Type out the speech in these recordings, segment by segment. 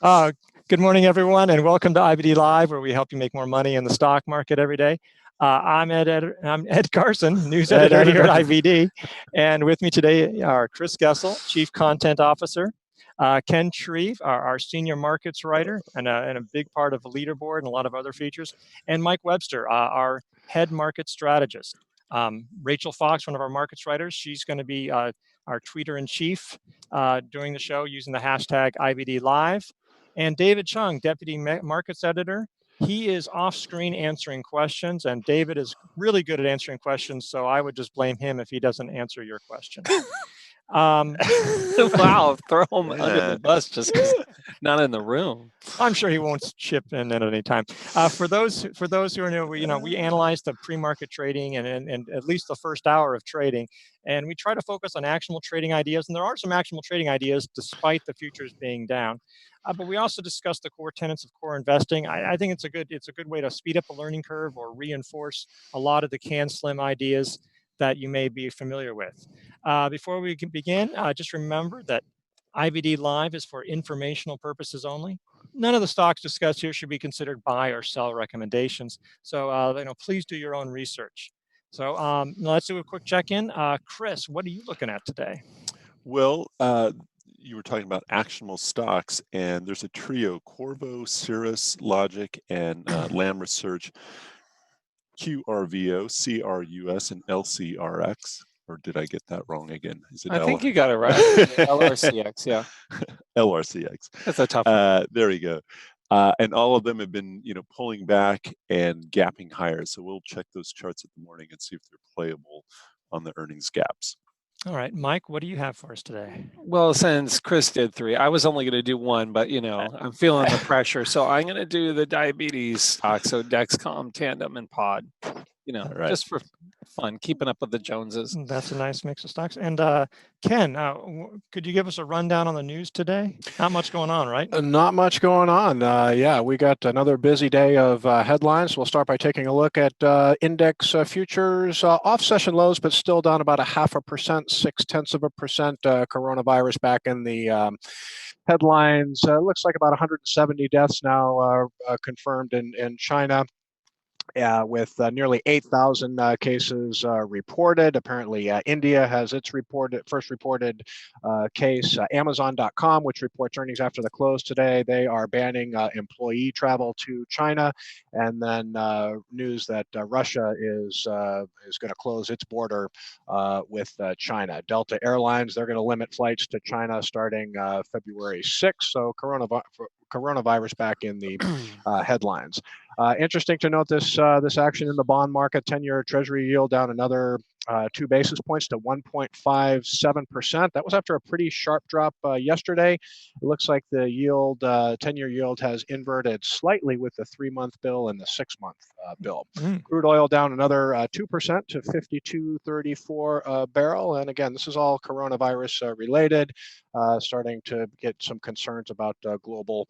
Uh, Good morning, everyone, and welcome to IBD Live, where we help you make more money in the stock market every day. I'm Ed Carson, news editor here at IBD, and with me today are Chris Gessel, Chief Content Officer, Ken Shreve, our senior markets writer, and a big part of the leaderboard and a lot of other features, and Mike Webster, our head market strategist. Rachel Fox, one of our markets writers, she's going to be our tweeter in chief during the show using the hashtag IBD Live. And David Chung, Deputy Markets Editor, he is off screen answering questions, and David is really good at answering questions, so I would just blame him if he doesn't answer your question. Wow, throw him under the bus just because not in the room. I'm sure he won't chip in at any time. For those who are new, we analyze the pre-market trading and at least the first hour of trading, and we try to focus on actionable trading ideas. And there are some actionable trading ideas despite the futures being down. But we also discuss the core tenets of core investing. I think it's a good way to speed up a learning curve or reinforce a lot of the CAN-SLIM ideas that you may be familiar with. Before we can begin, just remember that IBD Live is for informational purposes only. None of the stocks discussed here should be considered buy or sell recommendations. So, please do your own research. So let's do a quick check-in. Chris, what are you looking at today? Well, you were talking about actionable stocks, and there's a trio: Corvo, Cirrus, Logic, and Lam Research, QRVO, CRUS, and LCRX. Or did I get that wrong again? Is it I think you got it right. LRCX, yeah. LRCX. That's a tough one. There you go. And all of them have been, pulling back and gapping higher. So we'll check those charts in the morning and see if they're playable on the earnings gaps. All right, Mike, what do you have for us today? Well, since Chris did three, I was only going to do one, but I'm feeling the pressure, so I'm going to do the diabetes stock. So Dexcom, Tandem, and Pod. Right. Just for fun, keeping up with the Joneses. That's a nice mix of stocks. And Ken, could you give us a rundown on the news today? Not much going on, right? Not much going on. Yeah, we got another busy day of headlines. We'll start by taking a look at index futures off session lows, but still down about 0.5%, 0.6%. Coronavirus back in the headlines. Looks like about 170 deaths now confirmed in China. With nearly 8,000 cases reported. Apparently, India has its first reported case. Amazon.com, which reports earnings after the close today, they are banning employee travel to China. And then news that Russia is going to close its border with China. Delta Airlines, they're going to limit flights to China starting February 6th. So coronavirus back in the headlines. Interesting to note this action in the bond market. 10-year Treasury yield down another 2 basis points to 1.57%. That was after a pretty sharp drop yesterday. It looks like the yield, 10-year yield, has inverted slightly with the 3-month bill and the 6-month bill. Crude oil down another 2% to 52.34 a barrel. And again, this is all coronavirus related, starting to get some concerns about global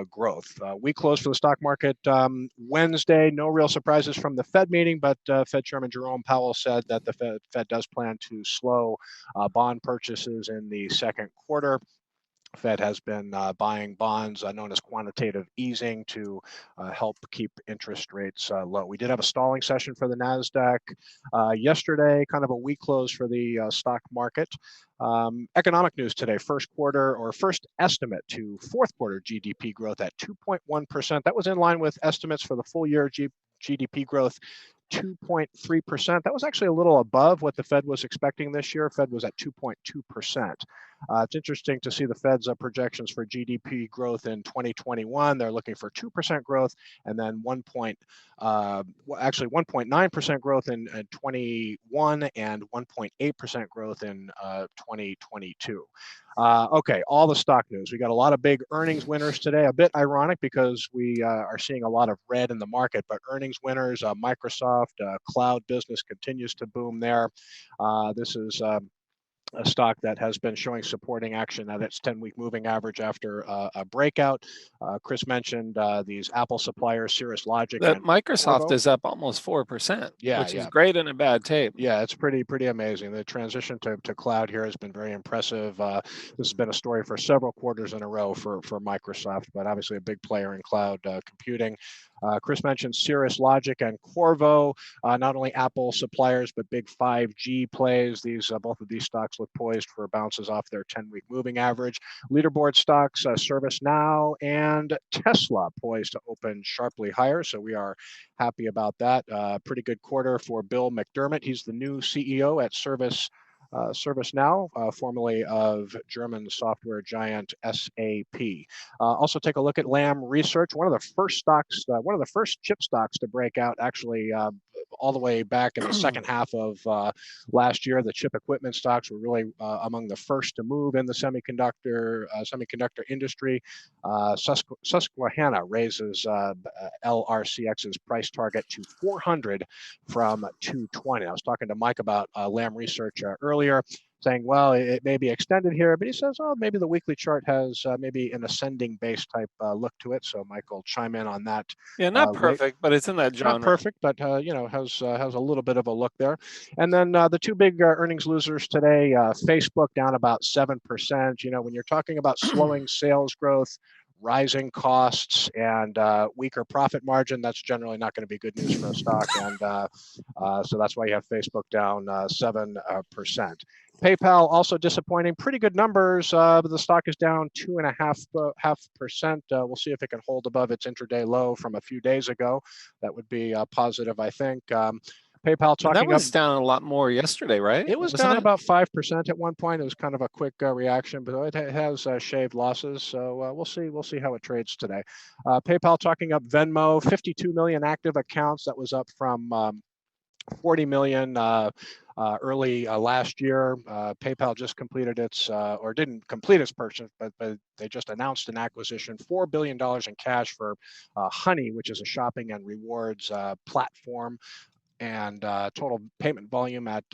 growth. We closed for the stock market Wednesday. No real surprises from the Fed meeting, but Fed Chairman Jerome Powell said that the Fed does plan to slow bond purchases in the second quarter. Fed has been buying bonds known as quantitative easing to help keep interest rates low. We did have a stalling session for the NASDAQ yesterday, kind of a weak close for the stock market. Economic news today, first estimate to fourth quarter GDP growth at 2.1%. That was in line with estimates for the full year GDP growth, 2.3%. That was actually a little above what the Fed was expecting this year. Fed was at 2.2%. It's interesting to see the Fed's projections for GDP growth in 2021. They're looking for 2% growth, and then 1.9% growth in 21 and 1.8% growth in 2022. Okay, all the stock news. We got a lot of big earnings winners today. A bit ironic because we are seeing a lot of red in the market, but earnings winners, Microsoft, cloud business continues to boom there. This is a stock that has been showing supporting action at its 10-week moving average after a breakout. Chris mentioned these Apple suppliers, Cirrus Logic, That and Microsoft Qorvo. is up almost 4%, Yeah, which is great in a bad tape. Yeah, it's pretty amazing. The transition to cloud here has been very impressive. This has been a story for several quarters in a row for Microsoft, but obviously a big player in cloud computing. Chris mentioned Cirrus Logic and Qorvo, not only Apple suppliers, but big 5G plays. These both of these stocks look poised for bounces off their 10-week moving average. Leaderboard stocks, ServiceNow and Tesla poised to open sharply higher. So we are happy about that. Pretty good quarter for Bill McDermott. He's the new CEO at ServiceNow, formerly of German software giant SAP. Also, take a look at Lam Research, one of the first stocks, one of the first chip stocks to break out, actually all the way back in the second half of last year. The chip equipment stocks were really among the first to move in the semiconductor industry. Susquehanna raises LRCX's price target to 400 from 220. I was talking to Mike about Lam Research earlier, saying, well, it may be extended here, but he says, oh, maybe the weekly chart has maybe an ascending base type look to it. So Mike will chime in on that. Yeah, not perfect, but it's in that genre. Not perfect, but has a little bit of a look there. And then the two big earnings losers today: Facebook down about 7%. When you're talking about slowing sales growth, rising costs, and weaker profit margin, that's generally not going to be good news for a stock. And so that's why you have Facebook down 7%. PayPal also disappointing. Pretty good numbers, but the stock is down 2.5%. We'll see if it can hold above its intraday low from a few days ago. That would be positive, I think. PayPal talking that was down a lot more yesterday, right? It was down about 5% at one point. It was kind of a quick reaction, but it has shaved losses. So we'll see how it trades today. PayPal talking up Venmo, 52 million active accounts. That was up from 40 million early last year. PayPal just completed or didn't complete its purchase, but they just announced an acquisition, $4 billion in cash for Honey, which is a shopping and rewards platform. And total payment volume at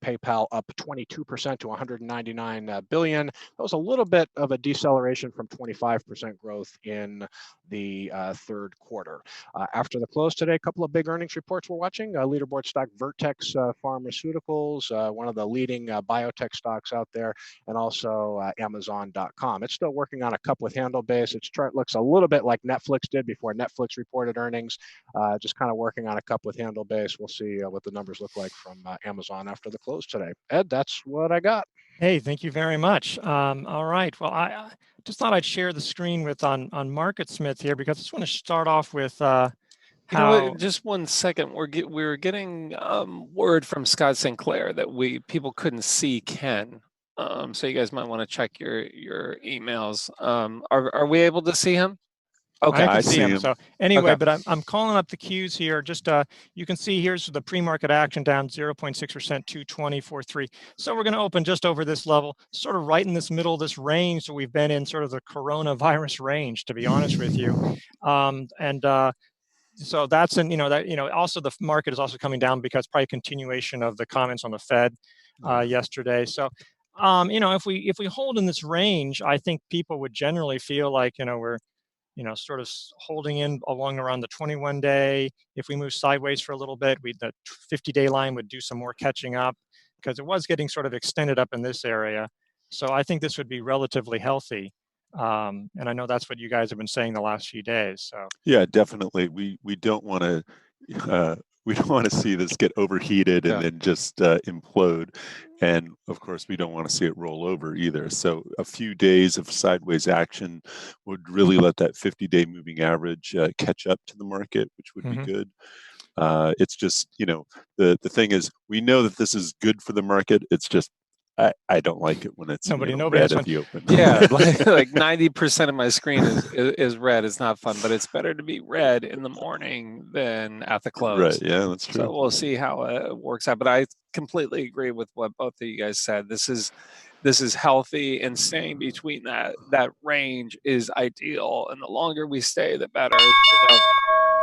PayPal up 22% to 199 billion. That was a little bit of a deceleration from 25% growth in the third quarter. After the close today, a couple of big earnings reports we're watching. Leaderboard stock Vertex Pharmaceuticals, one of the leading biotech stocks out there, and also Amazon.com. It's still working on a cup with handle base. Its chart looks a little bit like Netflix did before Netflix reported earnings, just kind of working on a cup with handle base. We'll see what the numbers look like from Amazon after the close today. Ed, that's what I got. Hey, thank you very much. All right. Well, I just thought I'd share the screen with on MarketSmith here, because I just want to start off with just 1 second. We're getting word from Scott Sinclair that people couldn't see Ken. So you guys might want to check your emails. Are we able to see him? Okay, I can see him. So anyway, okay. But I'm calling up the cues here. Just you can see here's the pre-market action down 0.6%, 220.43. So we're going to open just over this level, sort of right in this middle of this range that we've been in, sort of the coronavirus range, to be honest with you. So that's also the market is also coming down because probably continuation of the comments on the Fed yesterday. So if we hold in this range, I think people would generally feel like we're sort of holding in along around the 21-day. If we move sideways for a little bit, the 50-day line would do some more catching up, because it was getting sort of extended up in this area. So I think this would be relatively healthy. And I know that's what you guys have been saying the last few days. So yeah, definitely. We don't want to see this get overheated and then just implode. And of course, we don't want to see it roll over either. So a few days of sideways action would really let that 50-day moving average catch up to the market, which would be good. It's just, the thing is, we know that this is good for the market. It's just, I don't like it when it's nobody red at the open. Yeah, like 90% of my screen is red. It's not fun, but it's better to be red in the morning than at the close. Right. Yeah, that's true. So we'll see how it works out. But I completely agree with what both of you guys said. This is healthy, and staying between that range is ideal. And the longer we stay, the better.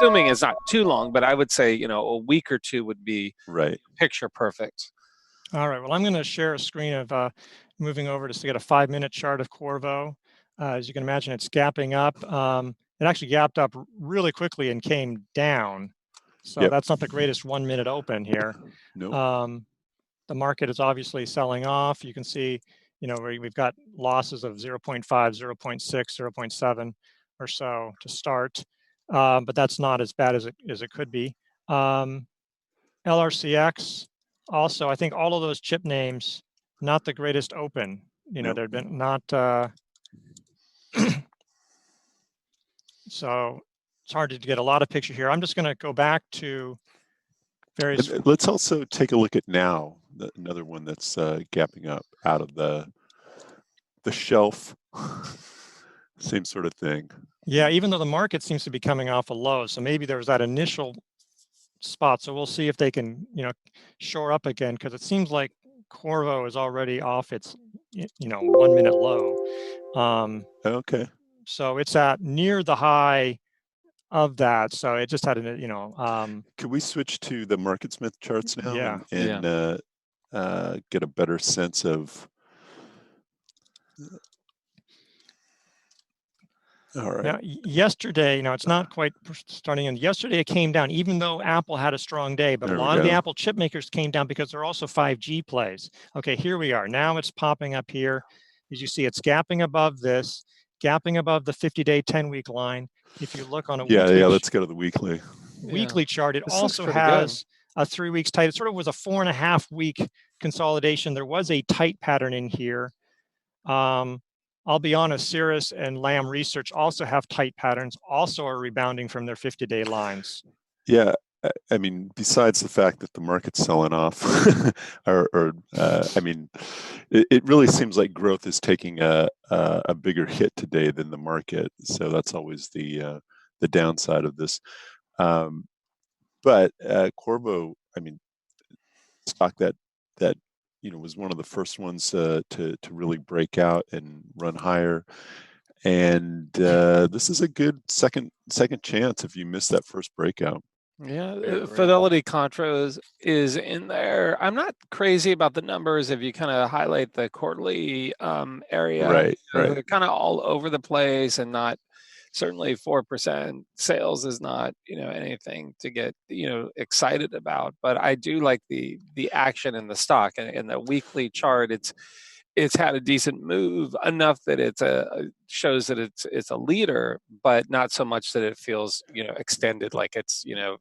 Assuming it's not too long, but I would say a week or two would be picture perfect. All right, well, I'm going to share a screen of moving over to get a 5-minute chart of Corvo. As you can imagine, it's gapping up. It actually gapped up really quickly and came down. So that's not the greatest 1-minute open here. Nope. The market is obviously selling off. You can see, we've got losses of 0.5, 0.6, 0.7 or so to start, but that's not as bad as it could be. LRCX, also, I think all of those chip names, not the greatest open. Nope. They've been not. So it's hard to get a lot of picture here. I'm just going to go back to various. Let's also take a look at now, another one that's gapping up out of the shelf. Same sort of thing. Yeah, even though the market seems to be coming off a low, so maybe there was that initial spot. So we'll see if they can, shore up again, because it seems like Corvo is already off its, 1-minute low. Okay. So it's at near the high of that. So it just had Could we switch to the MarketSmith charts now? Yeah. And get a better sense of. All right. Now, yesterday, it's not quite starting in. Yesterday, it came down, even though Apple had a strong day, but a lot of the Apple chip makers came down because they're also 5G plays. Okay, here we are. Now it's popping up here. As you see, it's gapping above this, gapping above the 50-day, 10-week line. If you look on a weekly, let's go to the weekly chart, it also has a 3 weeks tight. It sort of was a 4.5-week consolidation. There was a tight pattern in here. I'll be honest, Cirrus and Lam Research also have tight patterns, also are rebounding from their 50-day lines. Yeah, I mean, besides the fact that the market's selling off, it really seems like growth is taking a bigger hit today than the market. So that's always the downside of this. But Corvo, I mean, stock that was one of the first ones to really break out and run higher. And this is a good second chance if you miss that first breakout. Yeah, Fidelity Contra is in there. I'm not crazy about the numbers if you kind of highlight the quarterly area. Right. They're kind of all over the place, and not certainly 4% sales is not anything to get excited about. But I do like the action in the stock, and in the weekly chart, it's had a decent move, enough that it shows that it's a leader, but not so much that it feels extended, like it's I'm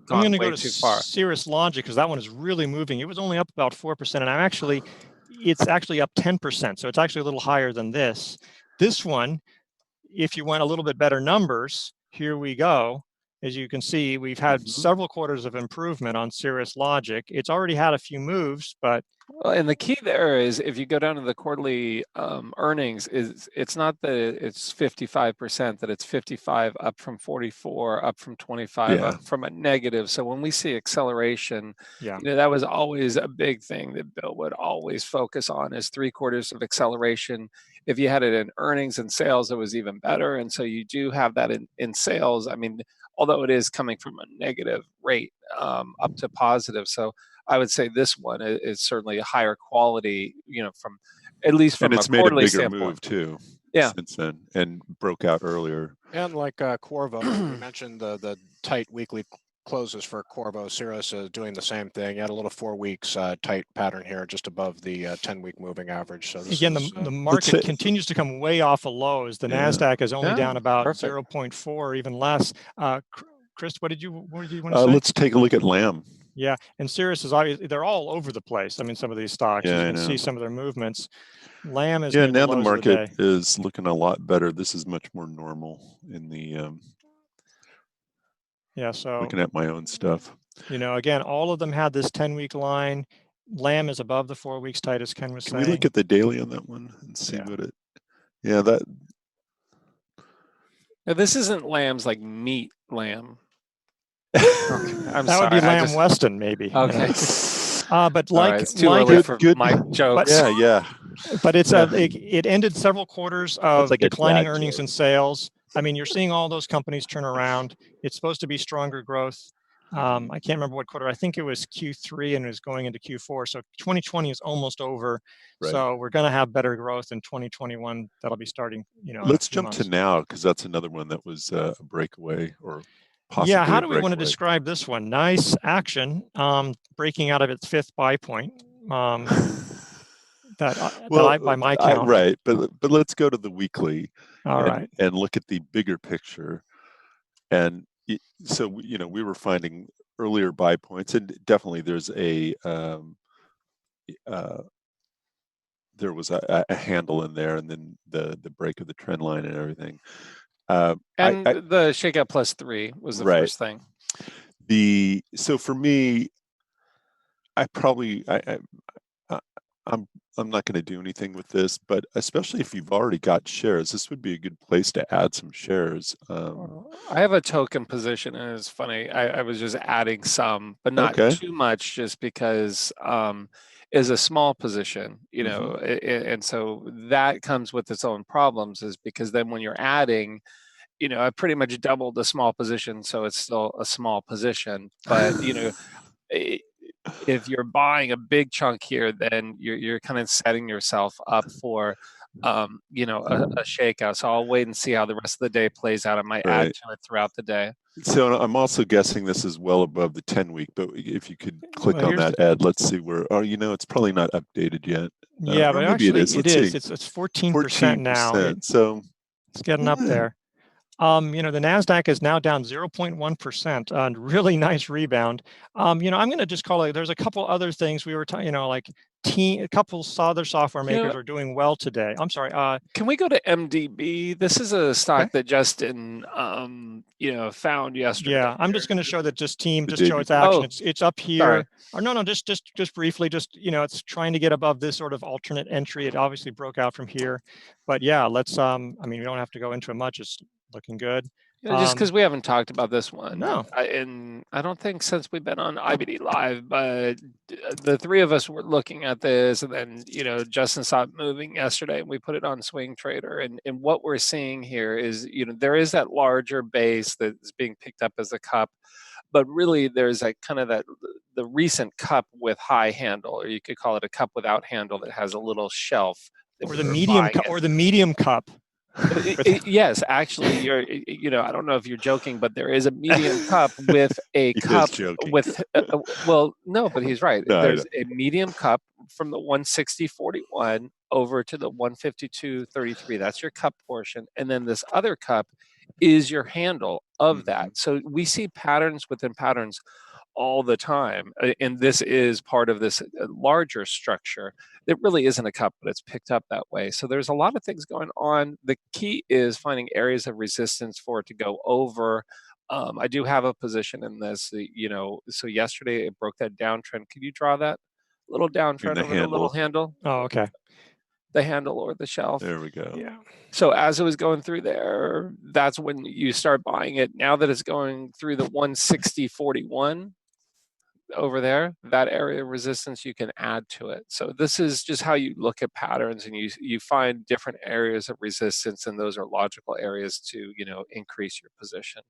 going to go to Cirrus Logic, because that one is really moving. It was only up about 4%, and it's actually up 10%, so it's actually a little higher than this. This one, if you want a little bit better numbers, here we go. As you can see, we've had several quarters of improvement on Cirrus Logic. It's already had a few moves, but and the key there is, if you go down to the quarterly earnings, it's not that it's 55%, that it's 55 up from 44, up from 25, up from a negative. So when we see acceleration, that was always a big thing that Bill would always focus on, is 3 quarters of acceleration. If you had it in earnings and sales, it was even better. And so you do have that in sales. I mean, although it is coming from a negative rate up to positive. So I would say this one is certainly a higher quality, from at least from a quarterly standpoint. Move too. Since then, and broke out earlier. And like Corvo, you mentioned the tight weekly closes for Corvo. Cirrus is doing the same thing. You had a little 4 weeks tight pattern here, just above the 10-week moving average. So this again, the market continues to come way off of lows. The Nasdaq is only down about 0.4 or even less. Chris, what did you want to say? Let's take a look at Lam. Yeah, and Cirrus is obviously, they're all over the place. I mean, some of these stocks, you can see some of their movements. Lam is now the market is looking a lot better. This is much more normal in the so looking at my own stuff. Again, all of them had this 10-week line. Lam is above the 4 weeks tight, as Ken was saying. Can we look at the daily on that one and see what it? Yeah, that. Now, this isn't Lam's like meat lamb. That would be Lamb Weston, maybe. Okay. But like, it's too early for my jokes. But it's it ended several quarters of declining earnings and sales. I mean, you're seeing all those companies turn around. It's supposed to be stronger growth. I can't remember what quarter. I think it was Q3 and it was going into Q4. So 2020 is almost over. Right. So we're going to have better growth in 2021. That'll be starting, Let's jump to now, because that's another one that was a breakaway, or possibly yeah. How do we want to describe this one? Nice action, breaking out of its fifth buy point. By my count. Right, but let's go to the weekly. All right. And look at the bigger picture. And so we were finding earlier buy points, and definitely there's there was a handle in there, and then the break of the trend line and everything. The shakeout +3 was the first thing. So for me, I'm not going to do anything with this, but especially if you've already got shares, this would be a good place to add some shares. I have a token position, and it's funny. I was just adding some, but not too much, just because is a small position, and so that comes with its own problems. Is because then when you're adding, I pretty much doubled the small position, so it's still a small position, but if you're buying a big chunk here, then you're kind of setting yourself up for a shakeout. So I'll wait and see how the rest of the day plays out. I might add to it throughout the day. So I'm also guessing this is well above the 10-week, but if you could click on that, Ed, let's see where. Oh, it's probably not updated yet. Yeah, but actually it is. It's 14% now. So it's getting up there. The NASDAQ is now down 0.1%, really nice rebound. I'm going to just call it, there's a couple other things we were talking, like a couple other software makers are doing well today. I'm sorry. Can we go to MDB? This is a stock that Justin, found yesterday. Yeah, I'm just going to show that just show its action. It's up here. Or no, just briefly, it's trying to get above this sort of alternate entry. It obviously broke out from here, but yeah, let's, we don't have to go into it much. It's looking good. Just because we haven't talked about this one. No. I don't think since we've been on IBD Live, but the three of us were looking at this, and then, Justin saw it moving yesterday, and we put it on Swing Trader. And what we're seeing here is, there is that larger base that's being picked up as a cup, but really there's the recent cup with high handle, or you could call it a cup without handle that has a little shelf. Or the medium cup. Yes, actually, I don't know if you're joking, but there is a medium cup with a cup with, no, but he's right. No, there's a medium cup from the 160.41 over to the 152.33. That's your cup portion. And then this other cup is your handle of that. So we see patterns within patterns all the time, and this is part of this larger structure. It really isn't a cup, but it's picked up that way. So there's a lot of things going on. The key is finding areas of resistance for it to go over. I do have a position in this, so yesterday it broke that downtrend. Could you draw that little downtrend over the little handle? Oh, okay. The handle or the shelf. There we go. Yeah. So as it was going through there, that's when you start buying it. Now that it's going through the 160.41 over there, that area of resistance, you can add to it. So this is just how you look at patterns, and you find different areas of resistance, and those are logical areas to increase your position.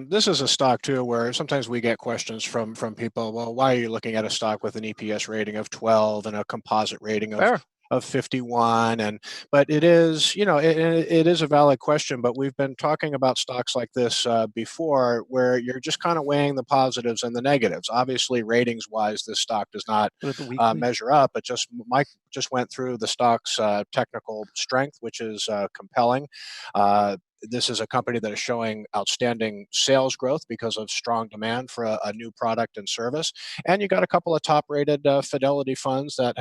This is a stock too where sometimes we get questions from people. Well, why are you looking at a stock with an EPS rating of 12 and a composite rating of 51? But it is, it is a valid question, but we've been talking about stocks like this before, where you're just kind of weighing the positives and the negatives. Obviously, ratings wise, this stock does not measure up, but Mike just went through the stock's technical strength, which is compelling. This is a company that is showing outstanding sales growth because of strong demand for a new product and service. And you got a couple of top-rated Fidelity funds that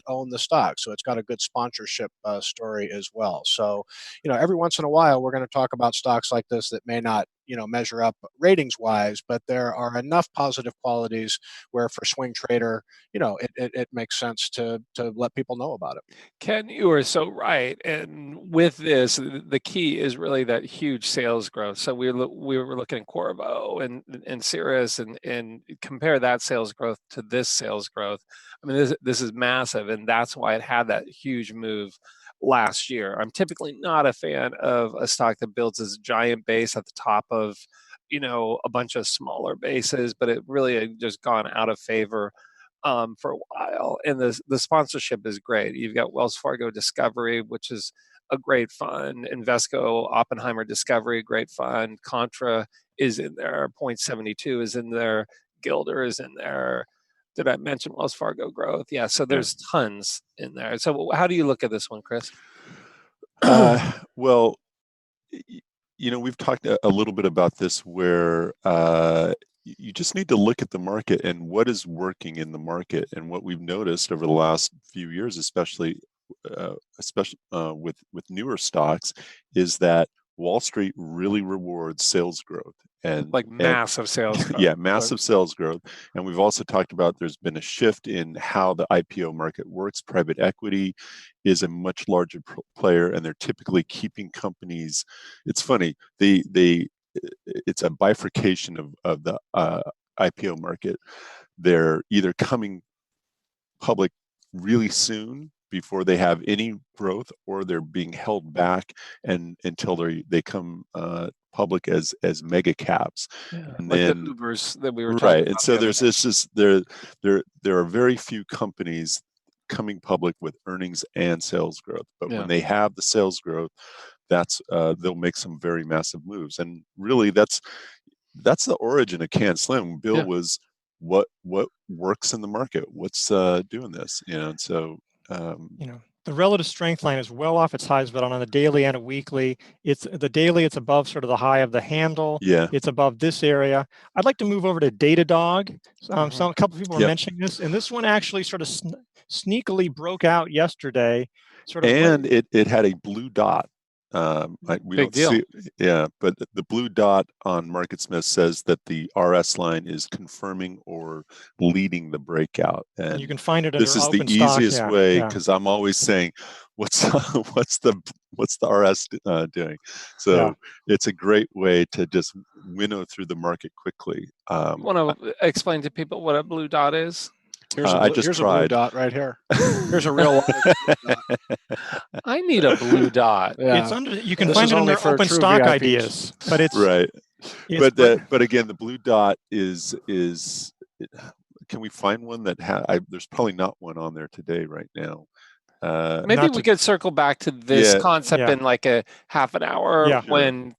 own the stock. So it's got a good sponsorship story as well. So, every once in a while, we're going to talk about stocks like this that may not, measure up ratings-wise, but there are enough positive qualities where for Swing Trader, it makes sense to let people know about it. Ken, you are so right. And with this, the key is really that huge sales growth. So we were looking at Corvo and Cirrus and compare that sales growth to this sales growth. I mean, this is massive, and that's why it had that huge move last year. I'm typically not a fan of a stock that builds this giant base at the top of a bunch of smaller bases, but it really had just gone out of favor for a while. And the sponsorship is great. You've got Wells Fargo Discovery, which is a great fund. Invesco Oppenheimer Discovery, great fund. Contra is in there. Point72 is in there. Gilder is in there. Did I mention Wells Fargo Growth? Yeah, so there's tons in there. So how do you look at this one, Chris? Well, we've talked a little bit about this where you just need to look at the market and what is working in the market. And what we've noticed over the last few years, especially with newer stocks, is that Wall Street really rewards sales growth. And massive sales growth. Yeah, massive sales growth. And we've also talked about there's been a shift in how the IPO market works. Private equity is a much larger player, and they're typically keeping companies. It's funny, it's a bifurcation of the IPO market. They're either coming public really soon before they have any growth, or they're being held back until they come public as mega caps. And like then the Ubers that we were talking right. about. And so there are very few companies coming public with earnings and sales growth. But when they have the sales growth, that's they'll make some very massive moves. And really, that's the origin of Can Slim. Bill was what works in the market, what's doing this, and so the relative strength line is well off its highs, but on a daily and a weekly, it's above sort of the high of the handle. It's above this area. I'd like to move over to Datadog. A couple of people were mentioning this, and this one actually sort of sneakily broke out yesterday. It had a blue dot. We Big deal. But the blue dot on MarketSmith says that the RS line is confirming or leading the breakout. And you can find it. This is the easiest way, because I'm always saying, what's the RS doing? So it's a great way to just winnow through the market quickly. Want to explain to people what a blue dot is? Here's a blue dot right here. Here's a real dot. I need a blue dot. It's you can find it under Open Stock VIPs. Ideas, but it's right. But again, the blue dot is. Can we find one that there's probably not one on there today right now. Maybe we could circle back to this concept in like a half an hour when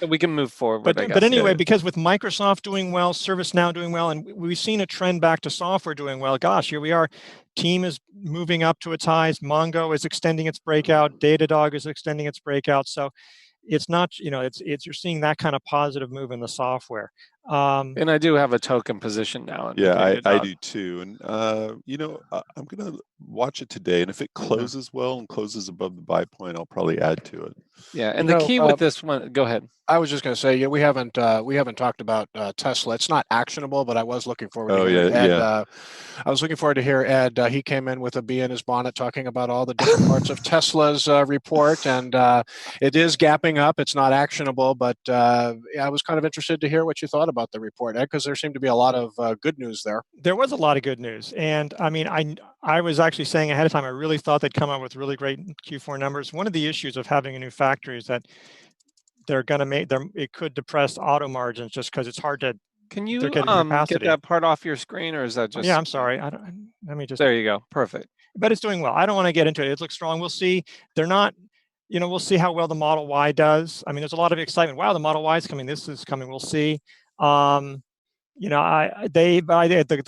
we can move forward. But anyway, because with Microsoft doing well, ServiceNow doing well, and we've seen a trend back to software doing well. Gosh, here we are. Team is moving up to its highs. Mongo is extending its breakout. Datadog is extending its breakout. So it's not, it's you're seeing that kind of positive move in the software. And I do have a token position now. I do too. And, I'm going to watch it today. And if it closes well and closes above the buy point, I'll probably add to it. Yeah. And the key with this one, go ahead. I was just going to say, we haven't talked about Tesla. It's not actionable, but I was looking forward to hearing Ed. I was looking forward to hear Ed. He came in with a bee in his bonnet talking about all the different parts of Tesla's report, and it is gapping up. It's not actionable, but I was kind of interested to hear what you thought about the report, Ed, because there seemed to be a lot of good news there. There was a lot of good news, and I mean, I was actually saying ahead of time, I really thought they'd come up with really great Q4 numbers. One of the issues of having a new factory is that they're going to it could depress auto margins just because it's hard to. Can you get that part off your screen, or is that just? Yeah, I'm sorry. Let me just. There you go. Perfect. But it's doing well. I don't want to get into it. It looks strong. We'll see. They're not. We'll see how well the Model Y does. I mean, there's a lot of excitement. Wow, the Model Y is coming. This is coming. We'll see. The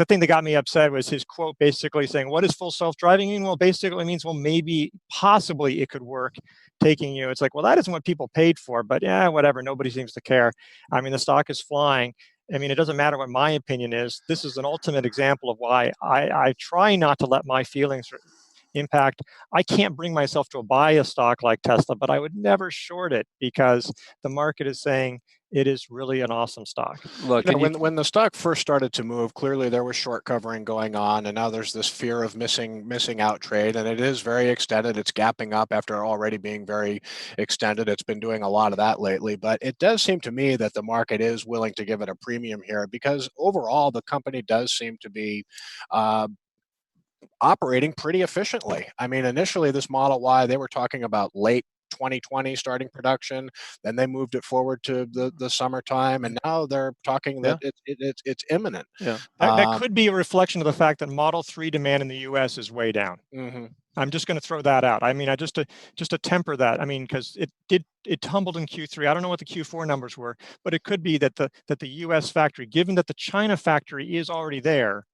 thing that got me upset was his quote basically saying, what does full self-driving mean? Well, basically it means, well, maybe, possibly it could work taking you. It's like, well, that isn't what people paid for, but yeah, whatever. Nobody seems to care. I mean, the stock is flying. I mean, it doesn't matter what my opinion is. This is an ultimate example of why I try not to let my feelings impact. I can't bring myself to buy a stock like Tesla, but I would never short it because the market is saying it is really an awesome stock. Look, when the stock first started to move, clearly there was short covering going on, and now there's this fear of missing out trade, and it is very extended. It's gapping up after already being very extended. It's been doing a lot of that lately, but it does seem to me that the market is willing to give it a premium here because overall the company does seem to be operating pretty efficiently. I mean, initially this Model Y, they were talking about late 2020 starting production. Then they moved it forward to the summertime, and now they're talking that it's imminent. Yeah, that could be a reflection of the fact that Model 3 demand in the U.S. is way down. Mm-hmm. I'm just going to throw that out. I mean, just to temper that. I mean, because it tumbled in Q3. I don't know what the Q4 numbers were, but it could be that the U.S. factory, given that the China factory is already there,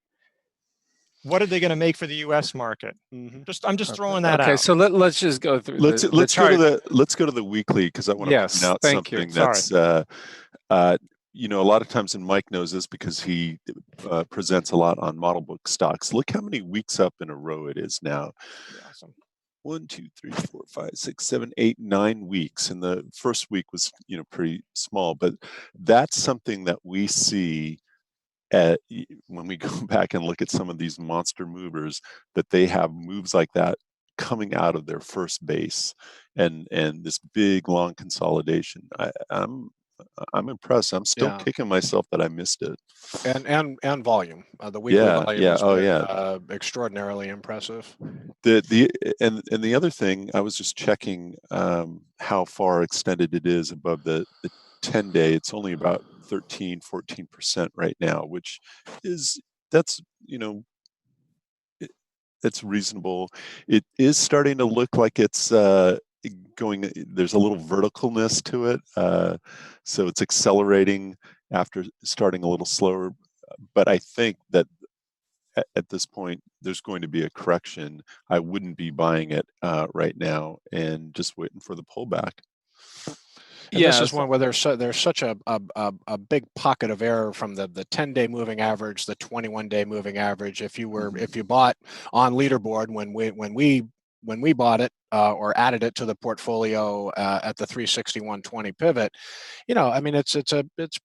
what are they going to make for the U.S. market? Mm-hmm. I'm just throwing that out. Okay, so let's just go through. Let's go to the weekly, because I want to point out something that's you know, a lot of times, and Mike knows this because he presents a lot on model book stocks. Look how many weeks up in a row it is now. Awesome. 1, 2, 3, 4, 5, 6, 7, 8, 9 weeks, and the first week was, you know, pretty small, but that's something that we see when we go back and look at some of these monster movers, that they have moves like that coming out of their first base, and this big long consolidation. I'm impressed. I'm still kicking myself that I missed it. And volume. The weekly volume has been extraordinarily impressive. The other thing, I was just checking how far extended it is above the 10-day. It's only about 13-14% right now, which that's reasonable. It is starting to look like it's going. There's a little verticalness to it, so it's accelerating after starting a little slower. But I think that at this point there's going to be a correction. I wouldn't be buying it right now and just waiting for the pullback. And this is one where there's such a big pocket of error from the 10-day moving average, the 21-day moving average. If you bought on leaderboard when we bought it or added it to the portfolio at the 361.20 pivot, you know, I mean, it's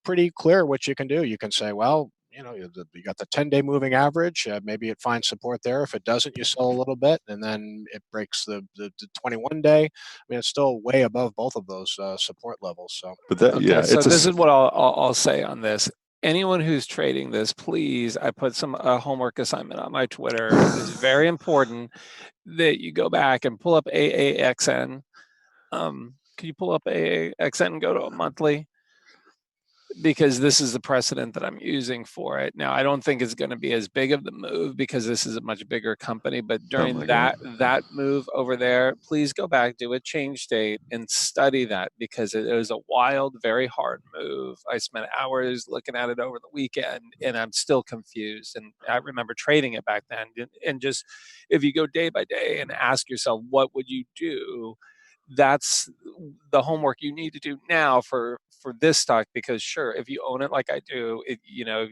pretty clear what you can do. You can say, well, you know, you got the 10-day moving average. Maybe it finds support there. If it doesn't, you sell a little bit, and then it breaks the 21-day. I mean, it's still way above both of those support levels. So, but that, so this is what I'll say on this. Anyone who's trading this, please, I put some homework assignment on my Twitter. It's very important that you go back and pull up AAXN. Can you pull up AAXN and go to a monthly? Because this is the precedent that I'm using for it. Now, I don't think it's going to be as big of the move because this is a much bigger company, but during that move over there, please go back, do a change date, and study that, because it was a wild, very hard move. I spent hours looking at it over the weekend, and I'm still confused. And I remember trading it back then. And just, if you go day by day and ask yourself, what would you do? That's the homework you need to do now for this stock, because sure, if you own it like I do, you know,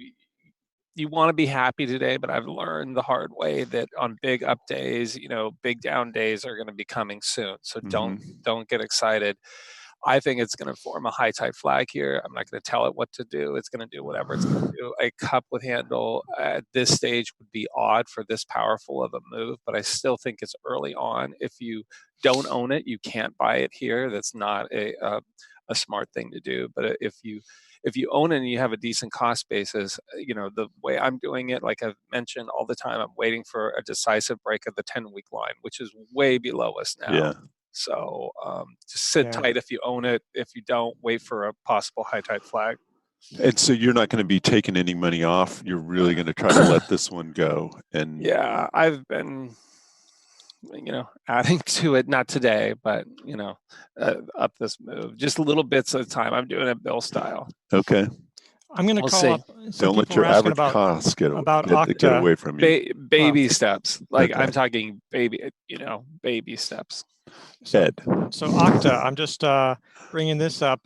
you want to be happy today, but I've learned the hard way that on big up days, you know, big down days are going to be coming soon. So don't get excited. I think it's going to form a high tide flag here. I'm not going to tell it what to do. It's going to do whatever it's going to do. A cup with handle at this stage would be odd for this powerful of a move, but I still think it's early on. If you don't own it, you can't buy it here. That's not a smart thing to do. But if you own it and you have a decent cost basis, you know, the way I'm doing it, like I've mentioned all the time, I'm waiting for a decisive break of the 10-week line, which is way below us now. Yeah. So just sit tight if you own it. If you don't, wait for a possible high tide flag. And so you're not going to be taking any money off. You're really going to try to let this one go. And yeah, I've been, you know, adding to it, not today, but, you know, up this move, just little bits at a time. I'm doing it Bill style. Okay. I'm going to call up. Don't let your average costs get away from you. Baby steps. Like I'm talking baby, you know, baby steps. So Okta, I'm just bringing this up.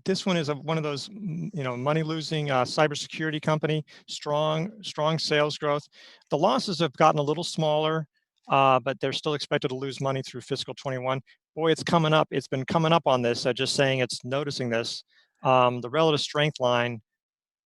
This one is one of those, you know, money-losing cybersecurity company. Strong sales growth. The losses have gotten a little smaller, but they're still expected to lose money through fiscal 21. Boy, it's coming up. It's been coming up on this. Just saying, it's noticing this. The relative strength line,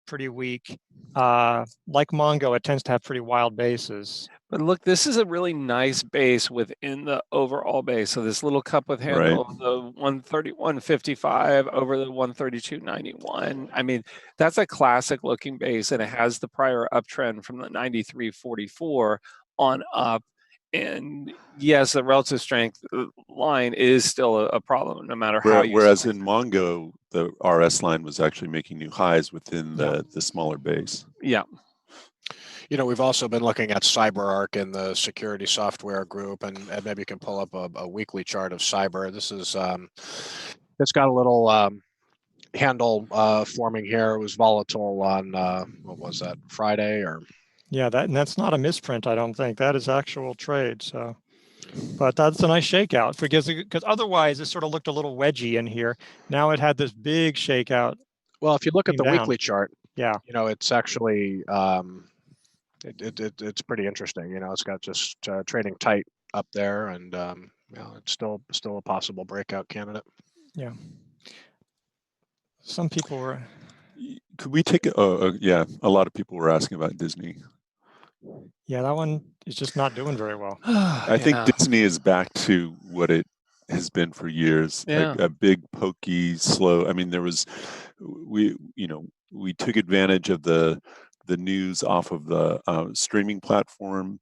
pretty weak. Like Mongo, it tends to have pretty wild bases. But look, this is a really nice base within the overall base. So this little cup with handle, the 131.55 over the 132.91. I mean, that's a classic looking base, and it has the prior uptrend from the 93.44 on up. And yes, the relative strength line is still a problem, no matter how you. Whereas in Mongo, the RS line was actually making new highs within the smaller base. Yeah. We've also been looking at CyberArk in the security software group, and maybe you can pull up a weekly chart of Cyber. This is it's got a little handle forming here. It was volatile on what was that, Friday or? Yeah, that's not a misprint, I don't think. That is actual trade. So, but that's a nice shakeout because otherwise it sort of looked a little wedgy in here. Now it had this big shakeout. Well, if you look at the weekly chart, yeah, it's actually it's pretty interesting. It's got just trading tight up there, and it's still a possible breakout candidate. Yeah. Some people were. Could we take yeah, a lot of people were asking about Disney. Yeah, that one is just not doing very well. I think Disney is back to what it has been for years. A big, pokey, slow. I mean, we took advantage of the news off of the streaming platform,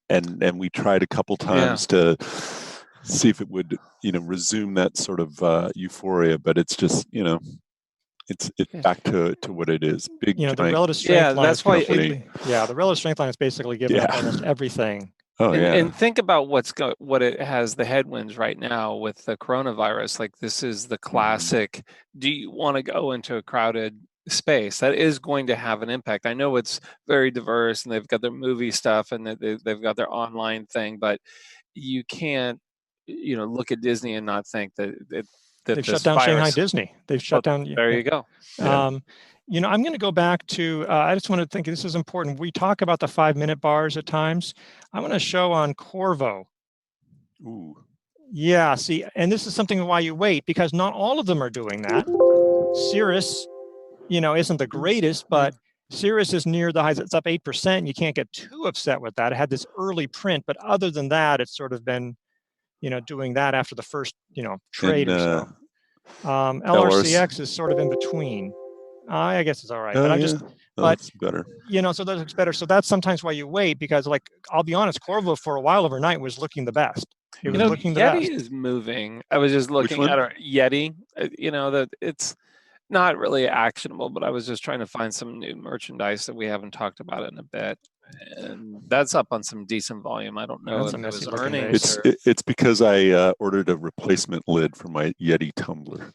and we tried a couple times to see if it would resume that sort of euphoria, but it's just it's back to what it is. Big, the relative strength line. That's why. The relative strength line is basically giving up almost everything. Oh, and think about what it has the headwinds right now with the coronavirus. Like, this is the classic. Do you want to go into a crowded space? That is going to have an impact. I know it's very diverse, and they've got their movie stuff, and they've got their online thing, but you can't look at Disney and not think that they've shut down Shanghai Disney. They've shut down. There you go. I'm going to go back to, I just want to think this is important. We talk about the 5-minute bars at times. I want to show on Corvo. Ooh. Yeah, see, and this is something why you wait, because not all of them are doing that. Cirrus, isn't the greatest, but Cirrus is near the highs. It's up 8%. You can't get too upset with that. It had this early print, but other than that, it's sort of been doing that after the first, trade or so. LRCX is sort of in between. I guess it's all right, but that's better. So that looks better. So that's sometimes why you wait, because, like, I'll be honest, Corvo for a while overnight was looking the best. It was looking the Yeti best. is moving. I was just looking at our Yeti. That it's not really actionable, but I was just trying to find some new merchandise that we haven't talked about in a bit. And that's up on some decent volume. I don't know if it was earnings. It's because I ordered a replacement lid for my Yeti tumbler.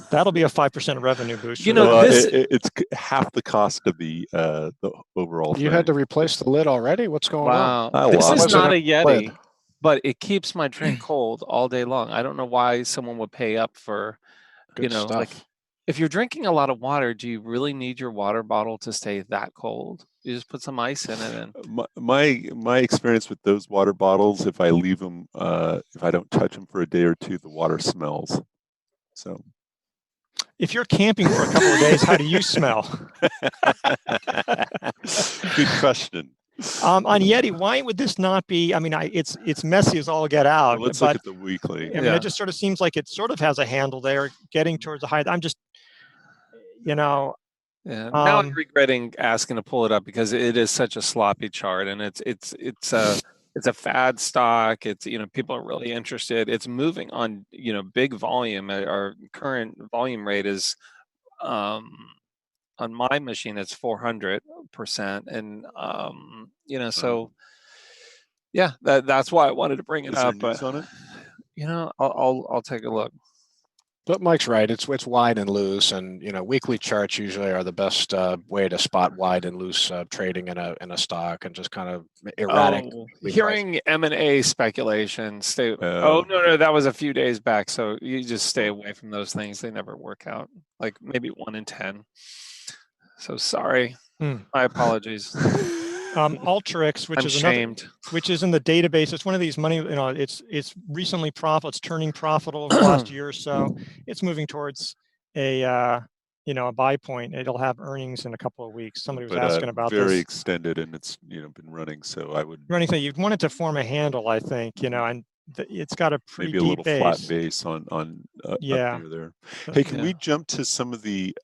That'll be a 5% revenue boost. It's half the cost of the overall. You had to replace the lid already? What's going on? Wow, this is not a Yeti, but it keeps my drink cold all day long. I don't know why someone would pay up for, stuff. Like, if you're drinking a lot of water, do you really need your water bottle to stay that cold? You just put some ice in it. And my experience with those water bottles, if I leave them, if I don't touch them for a day or two, the water smells. So, if you're camping for a couple of days, how do you smell? Good question. On Yeti, why would this not be? I mean, it's messy as all get out. Well, let's look at the weekly. I mean, it just sort of seems like it sort of has a handle there, getting towards the high. I'm just, now I'm regretting asking to pull it up, because it is such a sloppy chart, and it's a fad stock. It's people are really interested. It's moving on big volume. Our current volume rate is on my machine it's 400%, and so that's why I wanted to bring it up. But on it? I'll take a look. But Mike's right. It's wide and loose, and weekly charts usually are the best way to spot wide and loose trading in a stock, and just kind of erratic. Hearing M&A speculation. No, that was a few days back. So you just stay away from those things. They never work out. Like maybe 1 in 10. So sorry. My apologies. Alteryx, which is in the database. It's one of these money. It's recently profitable. It's turning profitable over the last year or so. It's moving towards a buy point. It'll have earnings in a couple of weeks. Somebody was asking about this. Very extended, and it's been running. So I would running. So you'd want it to form a handle, I think. And it's got a pretty maybe a deep little base. flat base on up near there. Hey, can we jump to some of the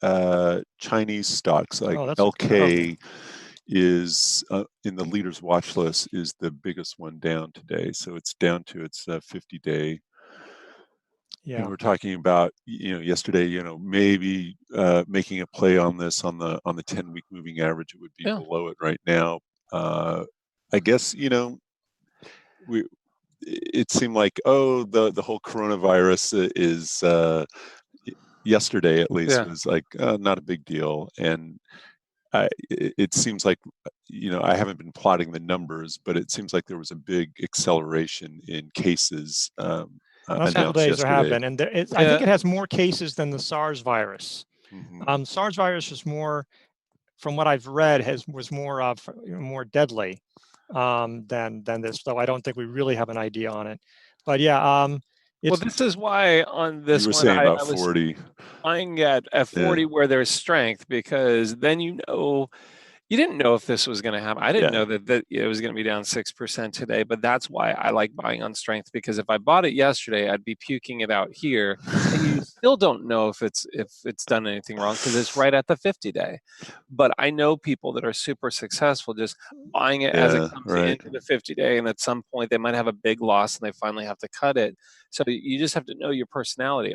Chinese stocks like LK? is in the leaders watch list is the biggest one down today. So it's down to its 50-day. Yeah. And we're talking about, yesterday, maybe making a play on this on the 10-week moving average. It would be below it right now. I guess, it seemed like, the whole coronavirus is yesterday at least was like not a big deal. And it seems like, I haven't been plotting the numbers, but it seems like there was a big acceleration in cases last couple days there have been, and I think it has more cases than the SARS virus. Mm-hmm. SARS virus is more, from what I've read, was more deadly than this. Though I don't think we really have an idea on it. But yeah, well, this is why on this you were one saying about I was 40. buying at 40 where there's strength, because then you didn't know if this was going to happen. I didn't know that it was going to be down 6% today, but that's why I like buying on strength, because if I bought it yesterday, I'd be puking it out here, and you still don't know if it's done anything wrong because it's right at the 50-day. But I know people that are super successful just buying it as it comes into the 50-day, and at some point they might have a big loss and they finally have to cut it. So you just have to know your personality.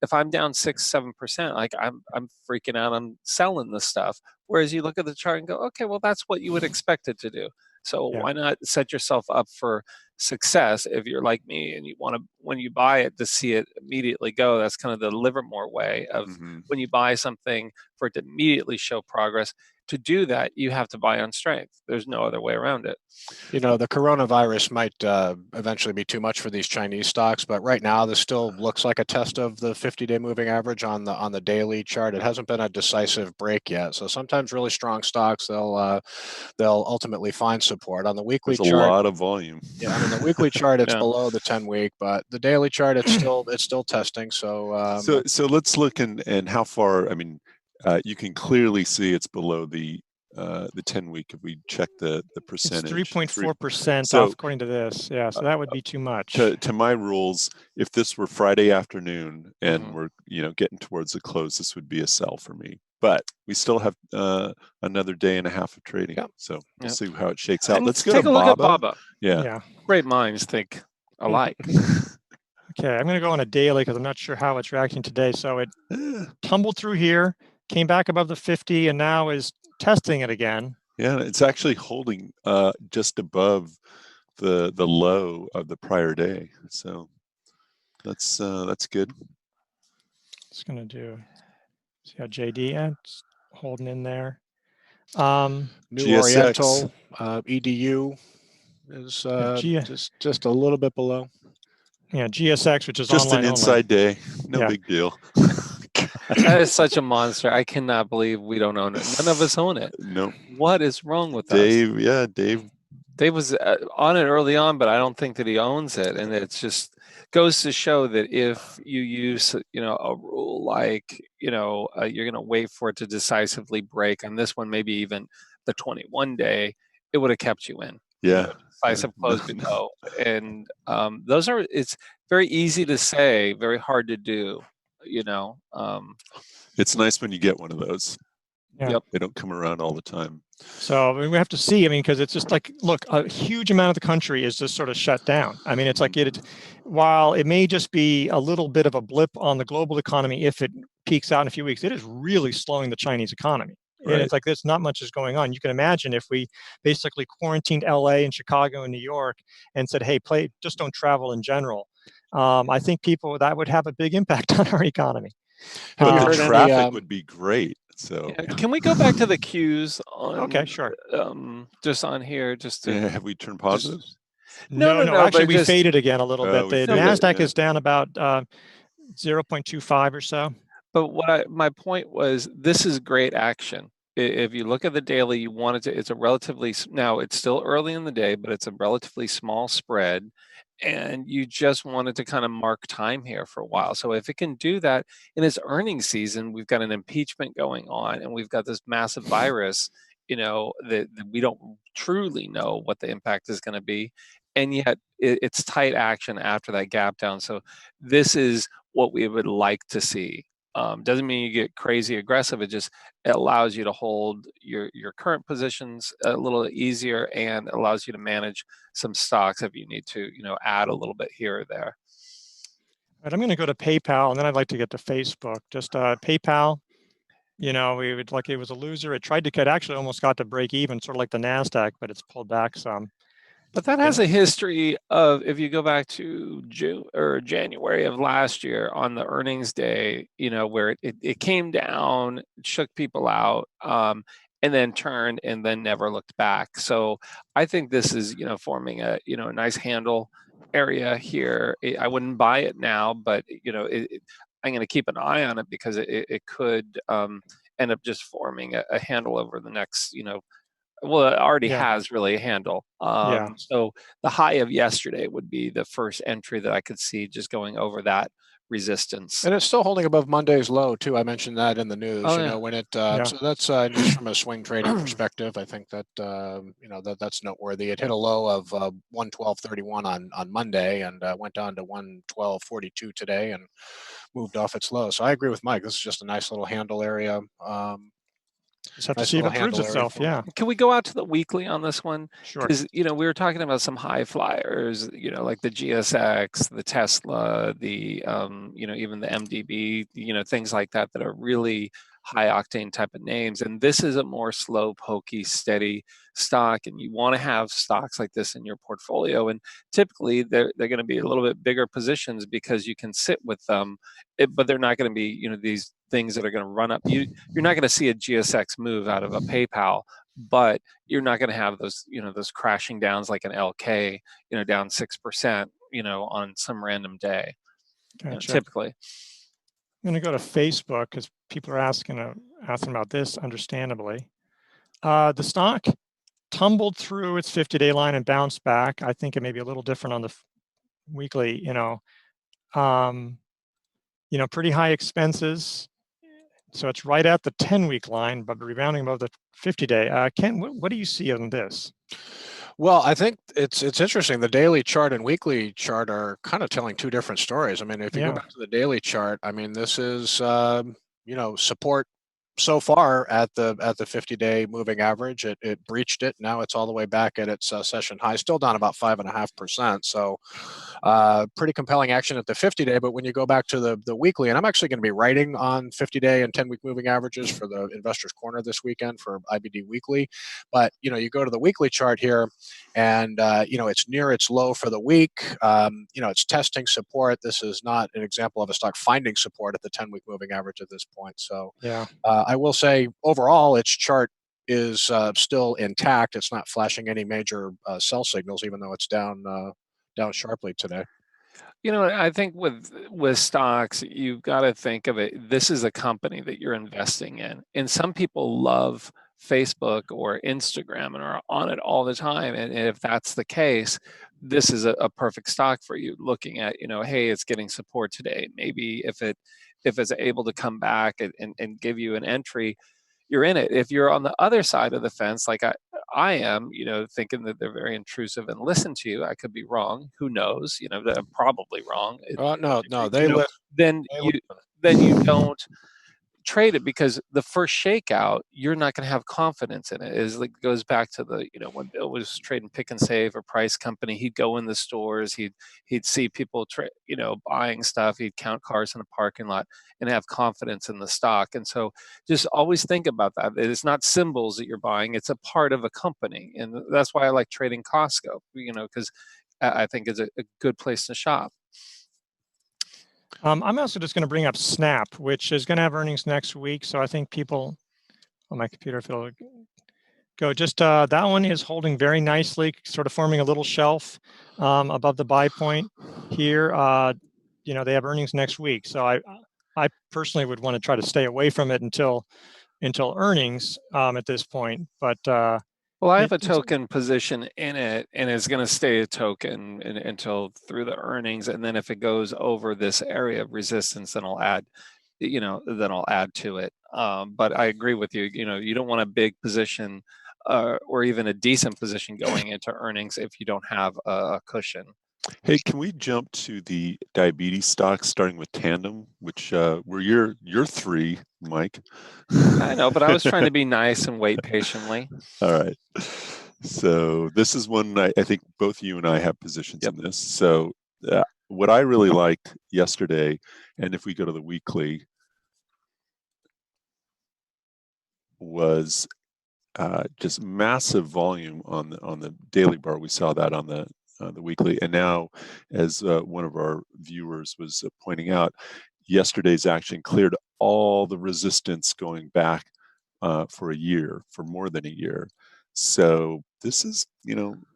If I'm down 6-7%, like I'm freaking out, I'm selling this stuff. Whereas you look at the chart and go, okay, well, that's what you would expect it to do. So why not set yourself up for success if you're like me and you want to, when you buy it, to see it immediately go? That's kind of the Livermore way of when you buy something, for it to immediately show progress. To do that, you have to buy on strength. There's no other way around it. The coronavirus might eventually be too much for these Chinese stocks, but right now this still looks like a test of the 50-day moving average on the daily chart. It hasn't been a decisive break yet. So sometimes really strong stocks, they'll ultimately find support. On the weekly There's chart, a lot of volume. Yeah, I mean, the weekly chart, it's below the 10-week, but the daily chart, it's still testing. So so let's look and how far. I mean, you can clearly see it's below the 10-week if we check the percentage. It's 3.4% off according to this. Yeah, so that would be too much. To my rules, if this were Friday afternoon and we're getting towards the close, this would be a sell for me. But we still have another day and a half of trading, so we'll see how it shakes out. Let's go take to a look at Baba. Baba. Yeah, great minds think alike. Okay, I'm going to go on a daily because I'm not sure how it's reacting today. So it tumbled through here, came back above the 50, and now is testing it again. Yeah, it's actually holding just above the low of the prior day. So that's good. It's going to see how JD it's holding in there. New GSX. Oriental EDU is just a little bit below. Yeah, GSX, which is just online an inside only. day, no big deal. That is such a monster. I cannot believe we don't own it. None of us own it. No. What is wrong with Dave? us? Yeah, Dave. Dave was on it early on, but I don't think that he owns it. And it's just goes to show that if you use, a rule like, you're going to wait for it to decisively break on this one, maybe even the 21-day, it would have kept you in. Yeah. Decisive close below. And it's very easy to say, very hard to do. It's nice when you get one of those. Yeah. They don't come around all the time. So we have to see. I mean, because it's just like, look, a huge amount of the country is just sort of shut down. I mean, it's like while it may just be a little bit of a blip on the global economy, if it peaks out in a few weeks, it is really slowing the Chinese economy. Right. And it's like there's not much is going on. You can imagine if we basically quarantined LA and Chicago and New York and said, hey, just don't travel in general. I think that would have a big impact on our economy. But the traffic would be great. So can we go back to the Qs? Okay, sure. Just on here, have we turned positive? No. Actually, we faded again a little bit. The NASDAQ is down about 0.25 or so. But my point was, this is great action. If you look at the daily, you want it to. It's a relatively now. It's still early in the day, but it's a relatively small spread. And you just wanted to kind of mark time here for a while. So if it can do that in its earnings season, we've got an impeachment going on, and we've got this massive virus, that we don't truly know what the impact is going to be. And yet it's tight action after that gap down. So this is what we would like to see. Doesn't mean you get crazy aggressive. It allows you to hold your current positions a little easier and allows you to manage some stocks if you need to, add a little bit here or there. All right, I'm going to go to PayPal, and then I'd like to get to Facebook. Just PayPal, we would like it was a loser. It tried to cut, actually almost got to break even, sort of like the NASDAQ, but it's pulled back some. But that has a history of, if you go back to June or January of last year on the earnings day, where it came down, shook people out, and then turned and then never looked back. So I think this is, forming a, a nice handle area here. I wouldn't buy it now, but, I'm going to keep an eye on it because it could end up just forming a handle over the next, well, it already has really a handle. So the high of yesterday would be the first entry that I could see just going over that resistance. And it's still holding above Monday's low too. I mentioned that in the news. When it so that's just from a swing trading perspective. I think that that's noteworthy. It hit a low of 112.31 on Monday and went down to 112.42 today and moved off its low. So I agree with Mike. This is just a nice little handle area. Just have to see if it proves itself. Yeah. Can we go out to the weekly on this one? Sure. Because we were talking about some high flyers, like the GSX, the Tesla, the even the MDB, things like that are really high octane type of names. And this is a more slow, pokey, steady stock. And you want to have stocks like this in your portfolio. And typically they're going to be a little bit bigger positions because you can sit with them, but they're not going to be, these things that are going to run up. You're not going to see a GSX move out of a PayPal, but you're not going to have those, those crashing downs like an LK, down 6%, on some random day. Gotcha. Typically. I'm going to go to Facebook because people are asking about this, understandably. The stock tumbled through its 50-day line and bounced back. I think it may be a little different on the weekly, pretty high expenses. So it's right at the 10-week line, but rebounding above the 50-day. Ken, what do you see on this? Well, I think it's interesting. The daily chart and weekly chart are kind of telling two different stories. I mean, if you go back to the daily chart, I mean, this is support so far at the 50-day moving average. It breached it. Now it's all the way back at its session high, still down about 5.5%. So pretty compelling action at the 50-day. But when you go back to the weekly, and I'm actually going to be writing on 50-day and 10-week moving averages for the Investors Corner this weekend for IBD Weekly. But you go to the weekly chart here, and it's near its low for the week. It's testing support. This is not an example of a stock finding support at the 10-week moving average at this point. So I will say overall, its chart is still intact. It's not flashing any major sell signals, even though it's down sharply today. I think with stocks, you've got to think of it. This is a company that you're investing in, and some people love Facebook or Instagram and are on it all the time. And if that's the case, this is a perfect stock for you. Looking at, hey, it's getting support today. Maybe if it's able to come back and give you an entry, you're in it. If you're on the other side of the fence, like I am, thinking that they're very intrusive and listen to you, I could be wrong. Who knows? That I'm probably wrong. No, then you don't trade it, because the first shakeout, you're not going to have confidence in it. It goes back to the, when Bill was trading Pick and Save or Price Company, he'd go in the stores, he'd see people buying stuff, he'd count cars in a parking lot and have confidence in the stock. And so just always think about that. It's not symbols that you're buying, it's a part of a company. And that's why I like trading Costco, because I think it's a good place to shop. I'm also just going to bring up Snap, which is going to have earnings next week. So I think people on my computer, if it'll go, just that one is holding very nicely, sort of forming a little shelf above the buy point here. They have earnings next week. So I personally would want to try to stay away from it until earnings at this point. But well, I have a token position in it, and it's going to stay a token until through the earnings. And then if it goes over this area of resistance, then I'll add, to it. But I agree with you. You don't want a big position or even a decent position going into earnings if you don't have a cushion. Hey, can we jump to the diabetes stocks, starting with Tandem, which were your three, Mike? I know, but I was trying to be nice and wait patiently. All right. So this is one I think both you and I have positions in this. So what I really liked yesterday, and if we go to the weekly, was just massive volume on the daily bar. We saw that on the weekly, and now, as one of our viewers was pointing out, yesterday's action cleared all the resistance going back for a year, for more than a year. So this is,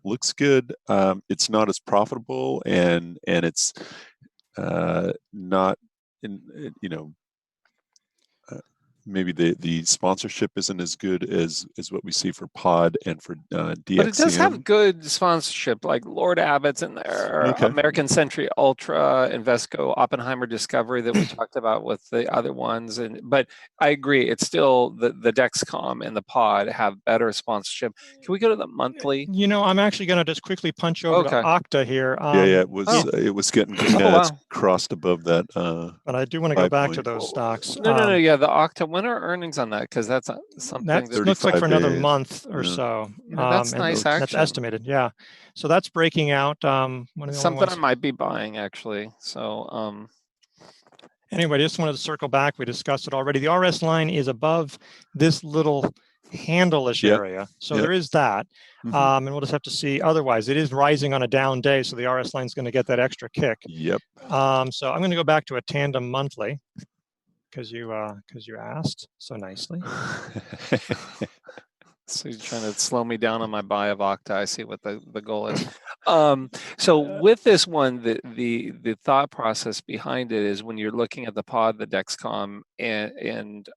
looks good. It's not as profitable, and it's not in, maybe the sponsorship isn't as good as what we see for Pod and for DXCM. But it does have good sponsorship, like Lord Abbott's in there, Okay. American Century Ultra, Invesco, Oppenheimer Discovery that we talked about with the other ones. But I agree, it's still the Dexcom and the Pod have better sponsorship. Can we go to the monthly? I'm actually going to just quickly punch over to Okta here. It was getting it's crossed above that. But I do want to go back to those stocks. No. Yeah, the Okta. When are earnings on that? Because that's something that looks like for another month or so. That's nice action. That's estimated. Yeah. So that's breaking out. Something I might be buying actually. So anyway, just wanted to circle back. We discussed it already. The RS line is above this little handle-ish area. So there is that. And we'll just have to see. Otherwise, it is rising on a down day, so the RS line is going to get that extra kick. Yep. So I'm going to go back to a Tandem monthly because you asked so nicely. So you're trying to slow me down on my buy of Okta. I see what the goal is. So with this one, the thought process behind it is when you're looking at the Pod, the Dexcom, and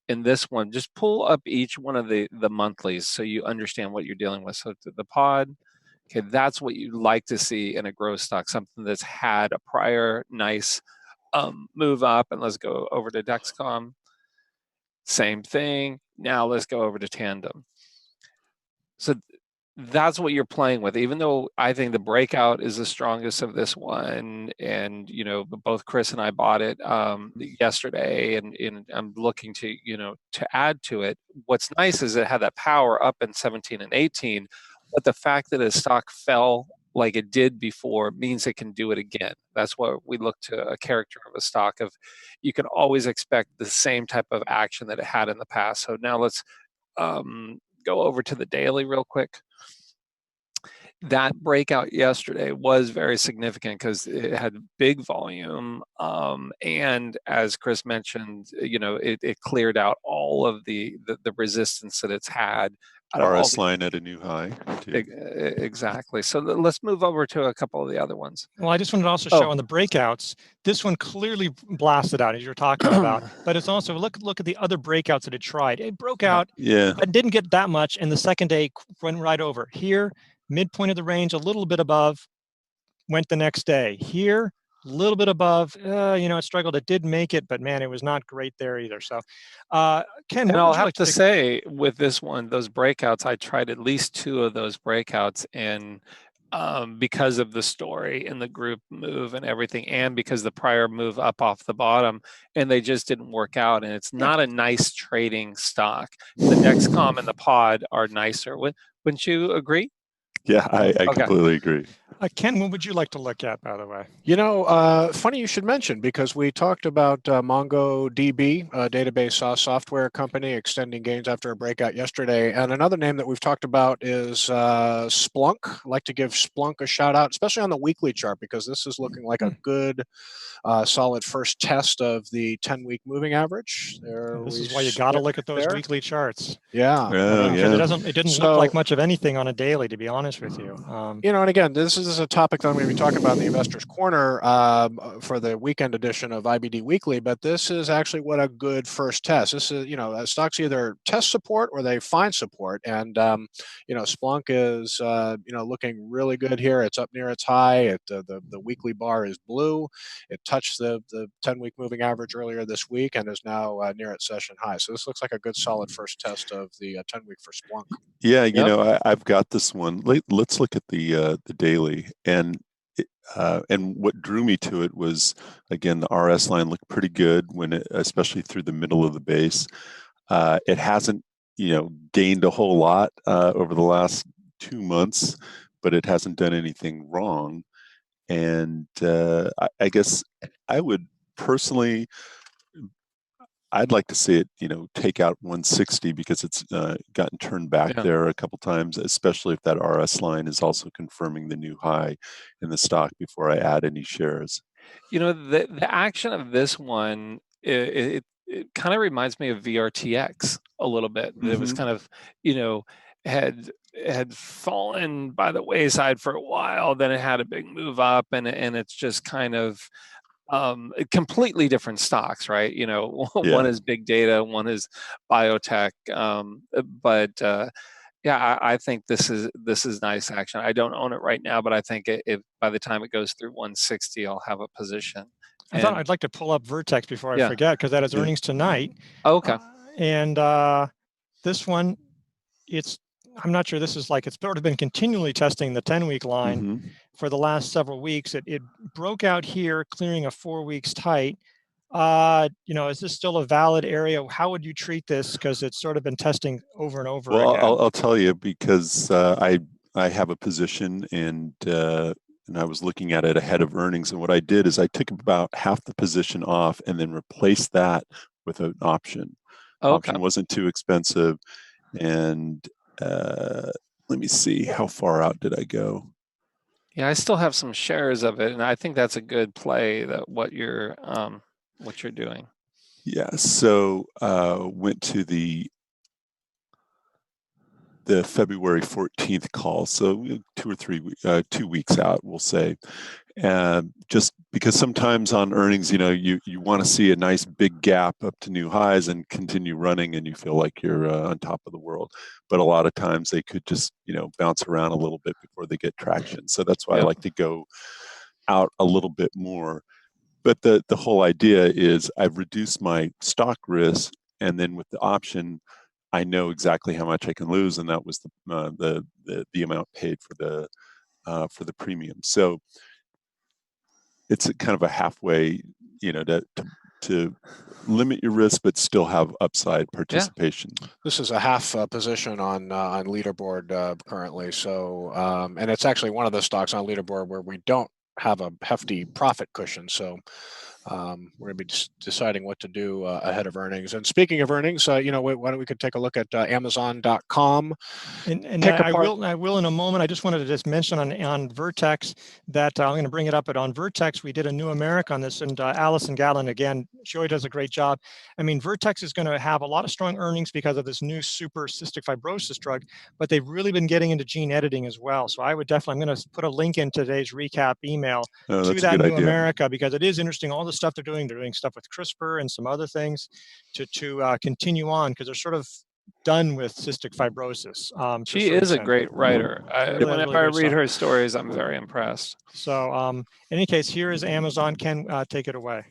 in this one, just pull up each one of the monthlies so you understand what you're dealing with. So the Pod, okay, that's what you'd like to see in a growth stock, something that's had a prior nice move up. And let's go over to Dexcom. Same thing. Now let's go over to Tandem. So that's what you're playing with, even though I think the breakout is the strongest of this one. And, both Chris and I bought it yesterday, and I'm looking to, to add to it. What's nice is it had that power up in 17 and 18, but the fact that a stock fell like it did before means it can do it again. That's what we look to a character of a stock of. You can always expect the same type of action that it had in the past. So now let's go over to the daily real quick. That breakout yesterday was very significant because it had big volume, and as Chris mentioned, it cleared out all of the resistance that it's had. RS line at a new high. Exactly. So let's move over to a couple of the other ones. Well, I just wanted to also show on the breakouts, this one clearly blasted out, as you're talking about. But it's also, look at the other breakouts that it tried. It broke out, but didn't get that much, and the second day went right over. Here, midpoint of the range, a little bit above, went the next day. Here, a little bit above, it struggled. It did make it, but man, it was not great there either. So, Ken, and I'll have to say with this one, those breakouts, I tried at least 2 of those breakouts, and because of the story and the group move and everything, and because the prior move up off the bottom, and they just didn't work out. And it's not a nice trading stock. The Dexcom and the Pod are nicer. Wouldn't you agree? Yeah, I completely agree. Ken, what would you like to look at, by the way? Funny you should mention, because we talked about MongoDB, a database software company, extending gains after a breakout yesterday. And another name that we've talked about is Splunk. I'd like to give Splunk a shout out, especially on the weekly chart, because this is looking like a good, solid first test of the 10-week moving average. This is why you got to look at those weekly charts. Yeah. Because it didn't look like much of anything on a daily, to be honest with you. And again, this is a topic that I'm going to be talking about in the Investors Corner for the weekend edition of IBD Weekly, but this is actually what a good first test. This is, stocks either test support or they find support. And, Splunk is, looking really good here. It's up near its high. The weekly bar is blue. It touched the 10-week moving average earlier this week and is now near its session high. So this looks like a good solid first test of the 10-week for Splunk. Yeah, I've got this one. Let's look at the daily. quickly. And what drew me to it was, again, the RS line looked pretty good especially through the middle of the base. It hasn't, gained a whole lot over the last 2 months, but it hasn't done anything wrong. And I guess I would personally, I'd like to see it, take out 160 because it's gotten turned back there a couple times, especially if that RS line is also confirming the new high in the stock before I add any shares. The action of this one, it kind of reminds me of VRTX a little bit. It was kind of, had fallen by the wayside for a while, then it had a big move up, and it's just kind of completely different stocks, right? One is big data, one is biotech, but I think this is nice action. I don't own it right now, but I think if by the time it goes through 160, I'll have a position. I thought I'd like to pull up Vertex before I forget, because that has earnings tonight. Oh, okay. And this one, I'm not sure, it's sort of been continually testing the 10-week line for the last several weeks. It broke out here, clearing a 4 weeks tight. Is this still a valid area? How would you treat this? Because it's sort of been testing over and over again. I'll tell you, because I have a position, and I was looking at it ahead of earnings. And what I did is I took about half the position off and then replaced that with an option. Option wasn't too expensive. And let me see, how far out did I go? Yeah, I still have some shares of it, and I think that's a good play. That what you're doing. Yeah. So went to the February 14th call, so 2 weeks out, we'll say. Just because sometimes on earnings, you want to see a nice big gap up to new highs and continue running, and you feel like you're on top of the world. But a lot of times they could just bounce around a little bit before they get traction. So that's why I like to go out a little bit more. But the whole idea is I've reduced my stock risk, and then with the option, I know exactly how much I can lose, and that was the amount paid for the premium. So it's kind of a halfway, to limit your risk but still have upside participation. This is a half position on Leaderboard currently. So and it's actually one of the stocks on Leaderboard where we don't have a hefty profit cushion. So we're going to be deciding what to do ahead of earnings. And speaking of earnings, why don't we could take a look at Amazon.com. And I will in a moment. I just wanted to just mention on Vertex that I'm going to bring it up. But on Vertex, we did a new America on this, and Allison Gallen, again, she always does a great job. I mean, Vertex is going to have a lot of strong earnings because of this new super cystic fibrosis drug, but they've really been getting into gene editing as well. So I'm going to put a link in today's recap email to that new America, because it is interesting, all the stuff they're doing. They're doing stuff with CRISPR and some other things to continue on, because they're sort of done with cystic fibrosis. She is a great writer. Whenever I read her stories, I'm very impressed. So in any case, here is Amazon. Ken, take it away.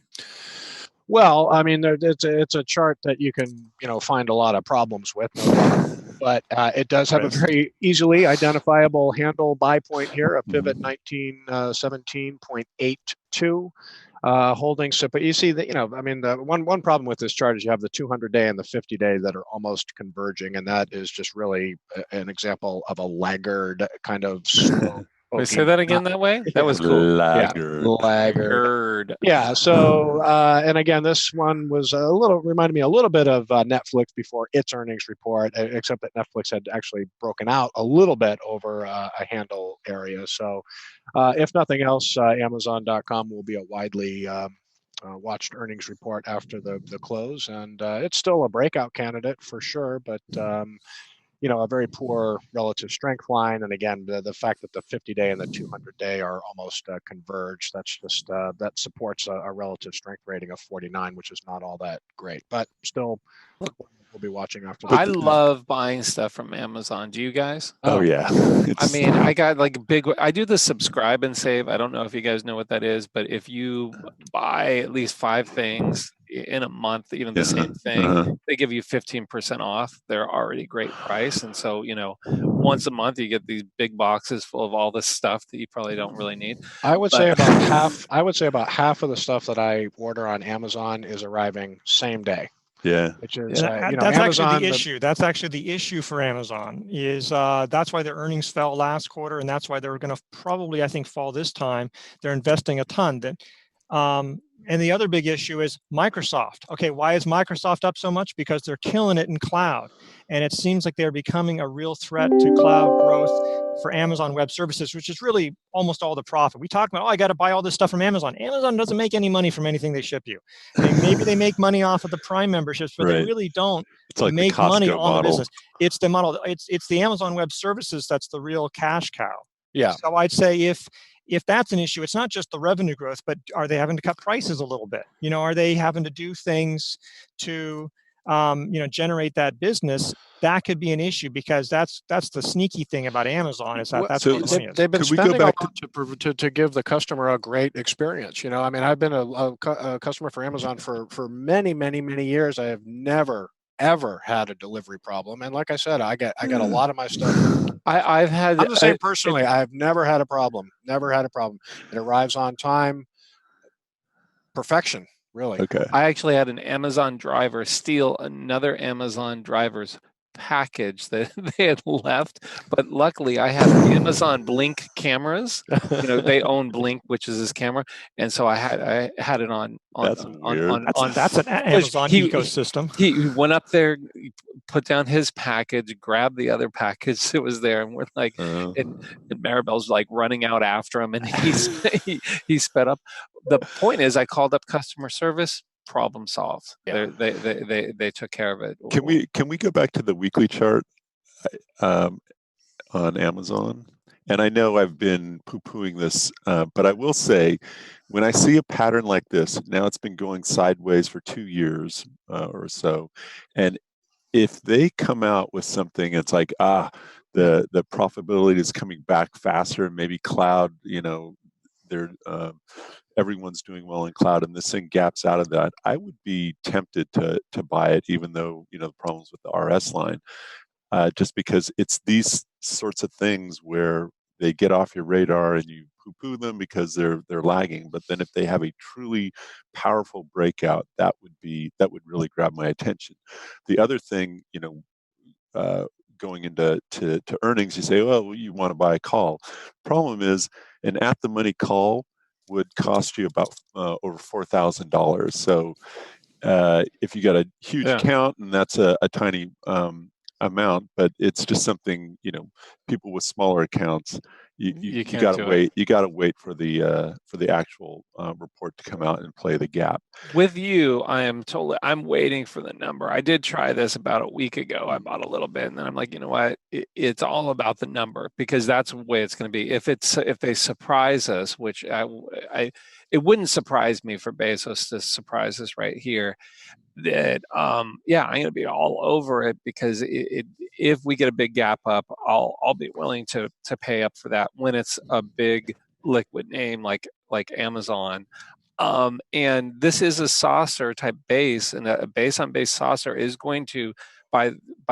Well, I mean, it's a chart that you can find a lot of problems with, but it does have a very easily identifiable handle buy point here, a pivot 1917.82. Holdings. So, but you see that, the one problem with this chart is you have the 200-day and the 50-day that are almost converging, and that is just really an example of a laggard kind of slow. Wait, say that again that way? That was cool. Laggard. Yeah. So, and again, this one was reminded me a little bit of Netflix before its earnings report, except that Netflix had actually broken out a little bit over a handle area. So, if nothing else, Amazon.com will be a widely watched earnings report after the close, and it's still a breakout candidate for sure, but a very poor relative strength line. And again, the fact that the 50-day and the 200-day are almost converged, that's just that supports a relative strength rating of 49, which is not all that great, but still we'll be watching after that. I love buying stuff from Amazon. Do you guys? Oh yeah. I got I do the subscribe and save. I don't know if you guys know what that is, but if you buy at least 5 things, in a month, even the same thing, they give you 15% off. They're already great price. And so, once a month you get these big boxes full of all this stuff that you probably don't really need. I would say about half of the stuff that I order on Amazon is arriving same day. Yeah. Which is, that's Amazon, actually the issue. That's actually the issue for Amazon is that's why their earnings fell last quarter, and that's why they're going to probably, I think, fall this time. They're investing a ton. And the other big issue is Microsoft. Okay, why is Microsoft up so much? Because they're killing it in cloud. And it seems like they're becoming a real threat to cloud growth for Amazon Web Services, which is really almost all the profit. We talk about, I got to buy all this stuff from Amazon. Amazon doesn't make any money from anything they ship you. Maybe they make money off of the Prime memberships, but they really don't make money on the business. It's the model. It's the Amazon Web Services that's the real cash cow. Yeah. So I'd say if that's an issue, it's not just the revenue growth, but are they having to cut prices a little bit? Are they having to do things to, generate that business? That could be an issue because that's the sneaky thing about Amazon is that's where the money is. They've been spending a lot to give the customer a great experience. I've been a customer for Amazon for many, many, many years. I have never ever had a delivery problem, and like I said, I get a lot of my stuff. I'm the same personally. I've never had a problem. Never had a problem. It arrives on time. Perfection, really. Okay. I actually had an Amazon driver steal another Amazon driver's package that they had left, but luckily I have Amazon Blink cameras. They own Blink, which is his camera, and so I had it on. That's weird. That's an Amazon ecosystem. He went up there, put down his package, grabbed the other package that was there, and we're like, and Maribel's like running out after him, and he sped up. The point is, I called up customer service. Problem solved. Yeah. They took care of it. Can we go back to the weekly chart on Amazon? And I know I've been poo-pooing this, but I will say, when I see a pattern like this, now it's been going sideways for 2 years or so, and if they come out with something, it's like the profitability is coming back faster, and maybe cloud, they're everyone's doing well in cloud, and this thing gaps out of that, I would be tempted to buy it, even though the problems with the RS line, just because it's these sorts of things where they get off your radar and you poo-poo them because they're lagging. But then if they have a truly powerful breakout, that would really grab my attention. The other thing, going into earnings, you say, well, you want to buy a call. Problem is, an at-the-money call would cost you about over $4,000. So if you got a huge account, and that's a tiny amount, but it's just something, people with smaller accounts, you got to wait. You got to wait for the actual report to come out and play the gap. With you, I'm waiting for the number. I did try this about a week ago. I bought a little bit, and then I'm like, you know what? It's all about the number, because that's the way it's going to be. If they surprise us, which it wouldn't surprise me for Bezos to surprise us right here, that I'm going to be all over it, because if we get a big gap up, I'll be willing to pay up for that when it's a big liquid name like Amazon. And this is a saucer type base, and a base on base saucer is going to, by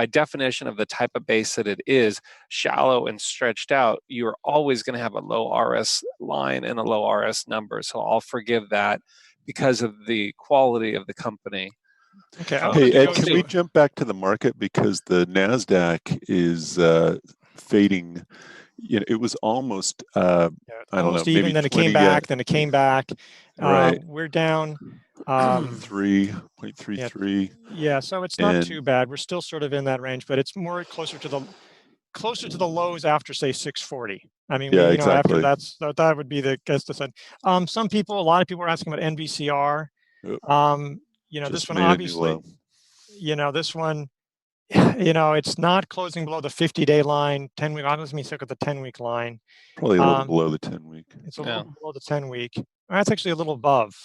definition of the type of base that it is, shallow and stretched out, you're always going to have a low RS line and a low RS number. So I'll forgive that because of the quality of the company. Okay. Hey, Ed, can we jump back to the market, because the NASDAQ is fading? It was almost I don't know, even, maybe then it came back, then it came back. Right. We're down 3.33. Yeah, so it's not too bad. We're still sort of in that range, but it's more closer to the lows after, say, 640. I mean, exactly. After that would be the guess to said. A lot of people are asking about NVCR. This one obviously, this one, it's not closing below the 50-day line, 10-week. Let me look at the 10-week line. Probably a little below the 10-week. It's a little below the 10-week. That's actually a little above.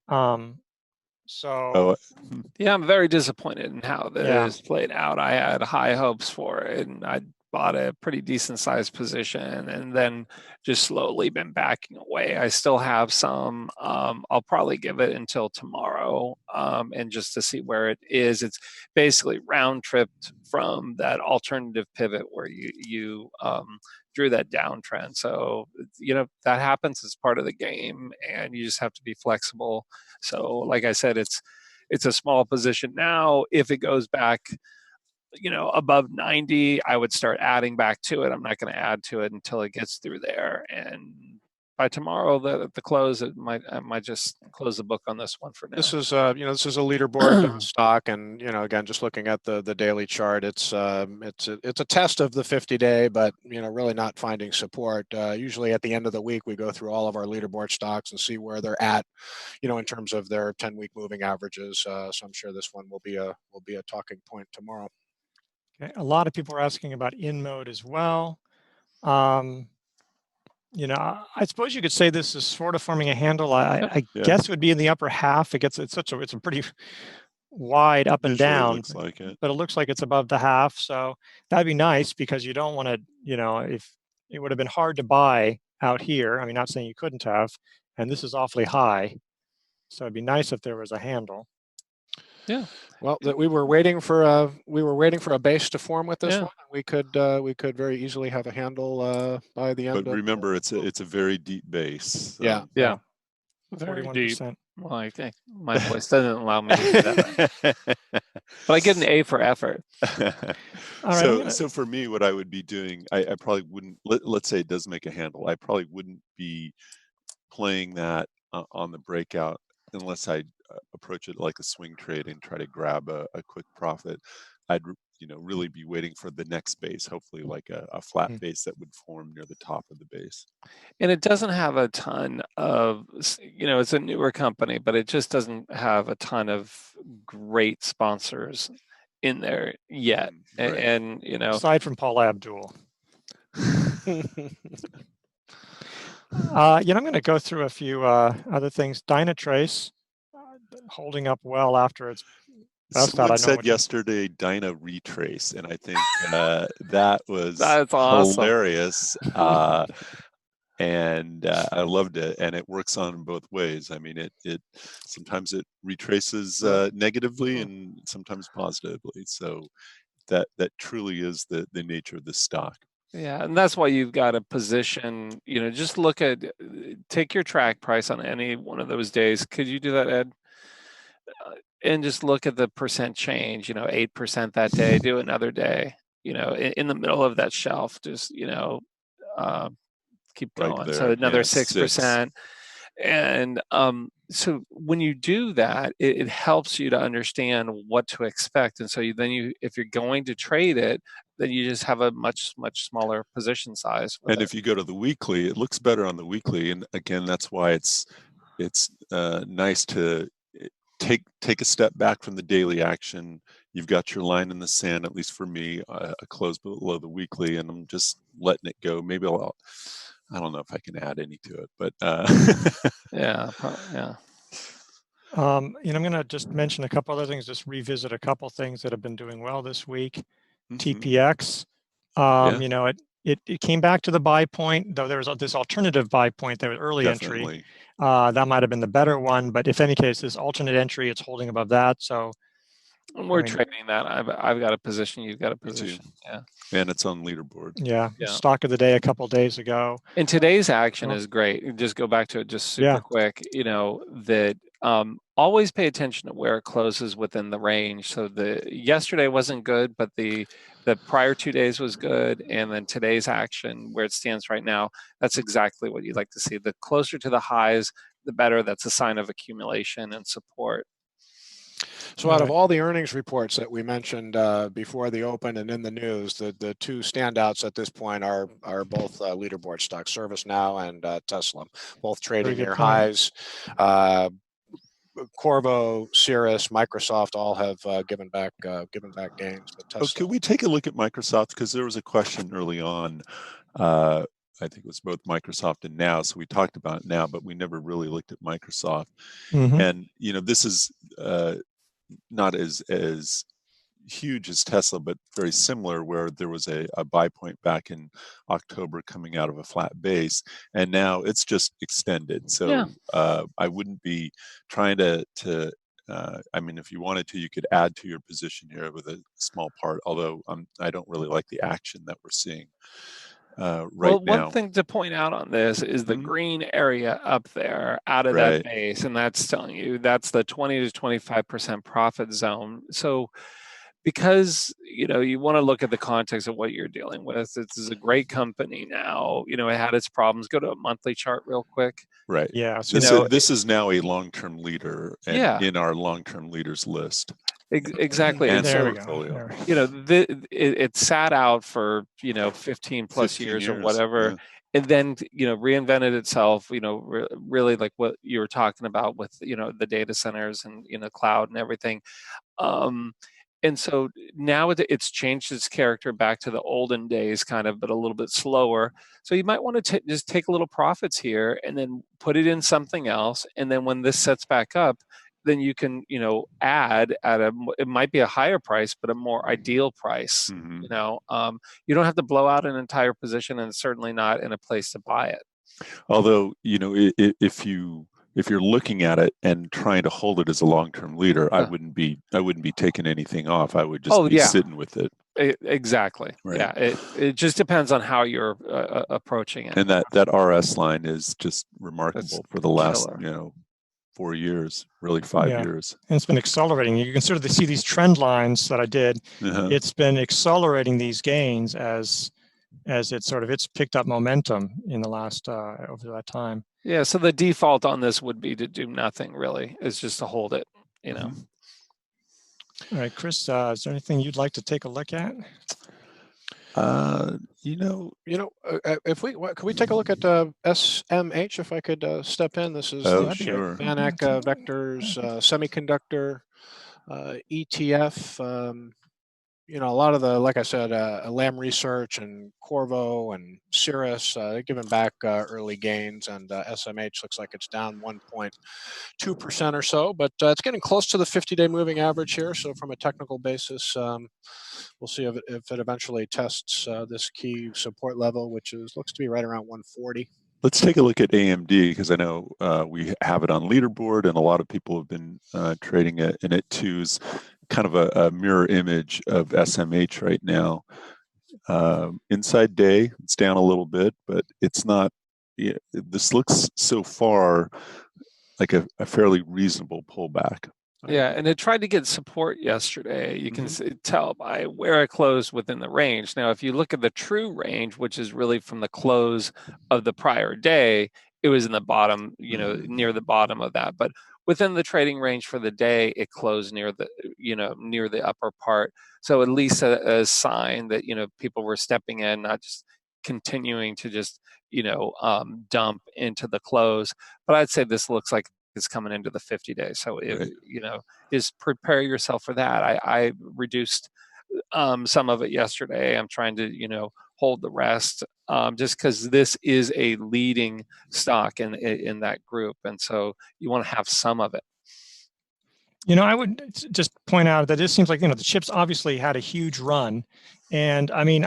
I'm very disappointed in how this played out. I had high hopes for it, and bought a pretty decent sized position and then just slowly been backing away. I still have some. I'll probably give it until tomorrow, and just to see where it is. It's basically round tripped from that alternative pivot where you drew that downtrend. So that happens as part of the game, and you just have to be flexible. So like I said, it's a small position now. If it goes back above 90, I would start adding back to it. I'm not going to add to it until it gets through there. And by tomorrow, the close, I might just close the book on this one for now. This is this is a leaderboard stock, and again, just looking at the daily chart, it's a test of the 50-day, but really not finding support. Usually at the end of the week, we go through all of our leaderboard stocks and see where they're at, in terms of their 10-week moving averages. So I'm sure this one will be a talking point tomorrow. Okay. A lot of people are asking about InMode as well. I suppose you could say this is sort of forming a handle. I guess it would be in the upper half. It's a pretty wide up and down. Looks like it. But it looks like it's above the half. So that'd be nice, because you don't want to, if it would have been hard to buy out here. I mean, not saying you couldn't have, and this is awfully high. So it'd be nice if there was a handle. Yeah. Well, we were waiting for a base to form with this one. We could very easily have a handle by the end. But remember, it's a very deep base. So. Yeah. Very deep. Well, I think my voice doesn't allow me to do that. But I get an A for effort. So for me, what I would be doing, I probably wouldn't. Let's say it does make a handle. I probably wouldn't be playing that on the breakout unless I approach it like a swing trade and try to grab a quick profit. I'd really be waiting for the next base, hopefully like a flat base that would form near the top of the base. And it doesn't have a ton of, it's a newer company, but it just doesn't have a ton of great sponsors in there yet. Right. And aside from Paula Abdul. I'm going to go through a few other things. Dynatrace holding up well after its best. Someone said yesterday Dyna Retrace, and I think that was that's awesome. Hilarious. And I loved it, and it works on both ways. I mean, it sometimes it retraces negatively and sometimes positively. So that truly is the nature of the stock. Yeah, and that's why you've got a position, just take your track price on any one of those days. Could you do that, Ed? And just look at the percent change, 8% that day, do another day, in the middle of that shelf, just, keep going. Right, so another 6%. And so when you do that, it helps you to understand what to expect. And so if you're going to trade it, then you just have a much, much smaller position size. And if you go to the weekly, it looks better on the weekly. And again, that's why it's nice to take a step back from the daily action. You've got your line in the sand, at least for me, a close below the weekly, and I'm just letting it go. Maybe I don't know if I can add any to it, but yeah. I'm going to just mention a couple other things, just revisit a couple things that have been doing well this week. TPX, it came back to the buy point, though there was this alternative buy point, there was early entry. That might have been the better one, but if any case, this alternate entry, it's holding above that. So we're trading that. I've got a position, you've got a position. Yeah. And it's on leaderboard. Yeah. Stock of the day a couple days ago. And today's action is great. Just go back to it just super quick, that always pay attention to where it closes within the range. So yesterday wasn't good, but the prior 2 days was good. And then today's action, where it stands right now, that's exactly what you'd like to see. The closer to the highs, the better. That's a sign of accumulation and support. So out of all the earnings reports that we mentioned before the open and in the news, the two standouts at this point are both leaderboard stocks, ServiceNow and Tesla, both trading near highs. Corvo, Cirrus, Microsoft all have given back gains. But Tesla. Could we take a look at Microsoft? Because there was a question early on. I think it was both Microsoft and Now. So we talked about Now, but we never really looked at Microsoft. And this is not as huge as Tesla, but very similar, where there was a buy point back in October coming out of a flat base, and now it's just extended. So I wouldn't be trying to I mean, if you wanted to, you could add to your position here with a small part, although I don't really like the action that we're seeing right well, now. one thing to point out on this is the green area up there out of that base, and that's telling you that's the 20 to 25% profit zone. So because you want to look at the context of what you're dealing with. This is a great company now. It had its problems. Go to a monthly chart real quick. Right. Yeah. So this is now a long-term leader, and in our long-term leaders list. Exactly. And there we portfolio. go. It sat out for 15 plus 15 years or whatever. Yeah. And then reinvented itself. Really like what you were talking about with the data centers and cloud and everything. And so now it's changed its character back to the olden days, kind of, but a little bit slower. So you might want to just take a little profits here and then put it in something else. And then when this sets back up, then you can, add at it might be a higher price, but a more ideal price. Mm-hmm. You don't have to blow out an entire position, and certainly not in a place to buy it. Although, if you're looking at it and trying to hold it as a long-term leader, I wouldn't be taking anything off. I would just be sitting with it. Exactly. Right. Yeah. It just depends on how you're approaching it. And that RS line is just remarkable for the last, 4 years, really 5 years. And it's been accelerating. You can sort of see these trend lines that I did. It's been accelerating these gains as it's picked up momentum in the last over that time. Yeah. So the default on this would be to do nothing really. It's just to hold it. All right, Chris. Is there anything you'd like to take a look at? If could we take a look at SMH? If I could step in, this is sure. VanEck Vectors Semiconductor ETF. A lot of the, like I said, Lam Research and Qorvo and Cirrus, they're giving back early gains, and SMH looks like it's down 1.2% or so, but it's getting close to the 50-day moving average here. So from a technical basis, we'll see if it eventually tests this key support level, which looks to be right around 140. Let's take a look at AMD, because I know we have it on leaderboard, and a lot of people have been trading it, and it too is kind of a mirror image of SMH right now. Inside day, it's down a little bit, but it's not. This looks so far like a fairly reasonable pullback. Yeah, and it tried to get support yesterday. You can tell by where it closed within the range. Now, if you look at the true range, which is really from the close of the prior day, it was in the bottom, near the bottom of that. But within the trading range for the day, it closed near the upper part. So at least a sign that people were stepping in, not just continuing to just dump into the close. But I'd say this looks like it's coming into the 50 days. So just prepare yourself for that. I reduced some of it yesterday. I'm trying to hold the rest, just because this is a leading stock in that group, and so you want to have some of it. I would just point out that it seems like the chips obviously had a huge run, and I mean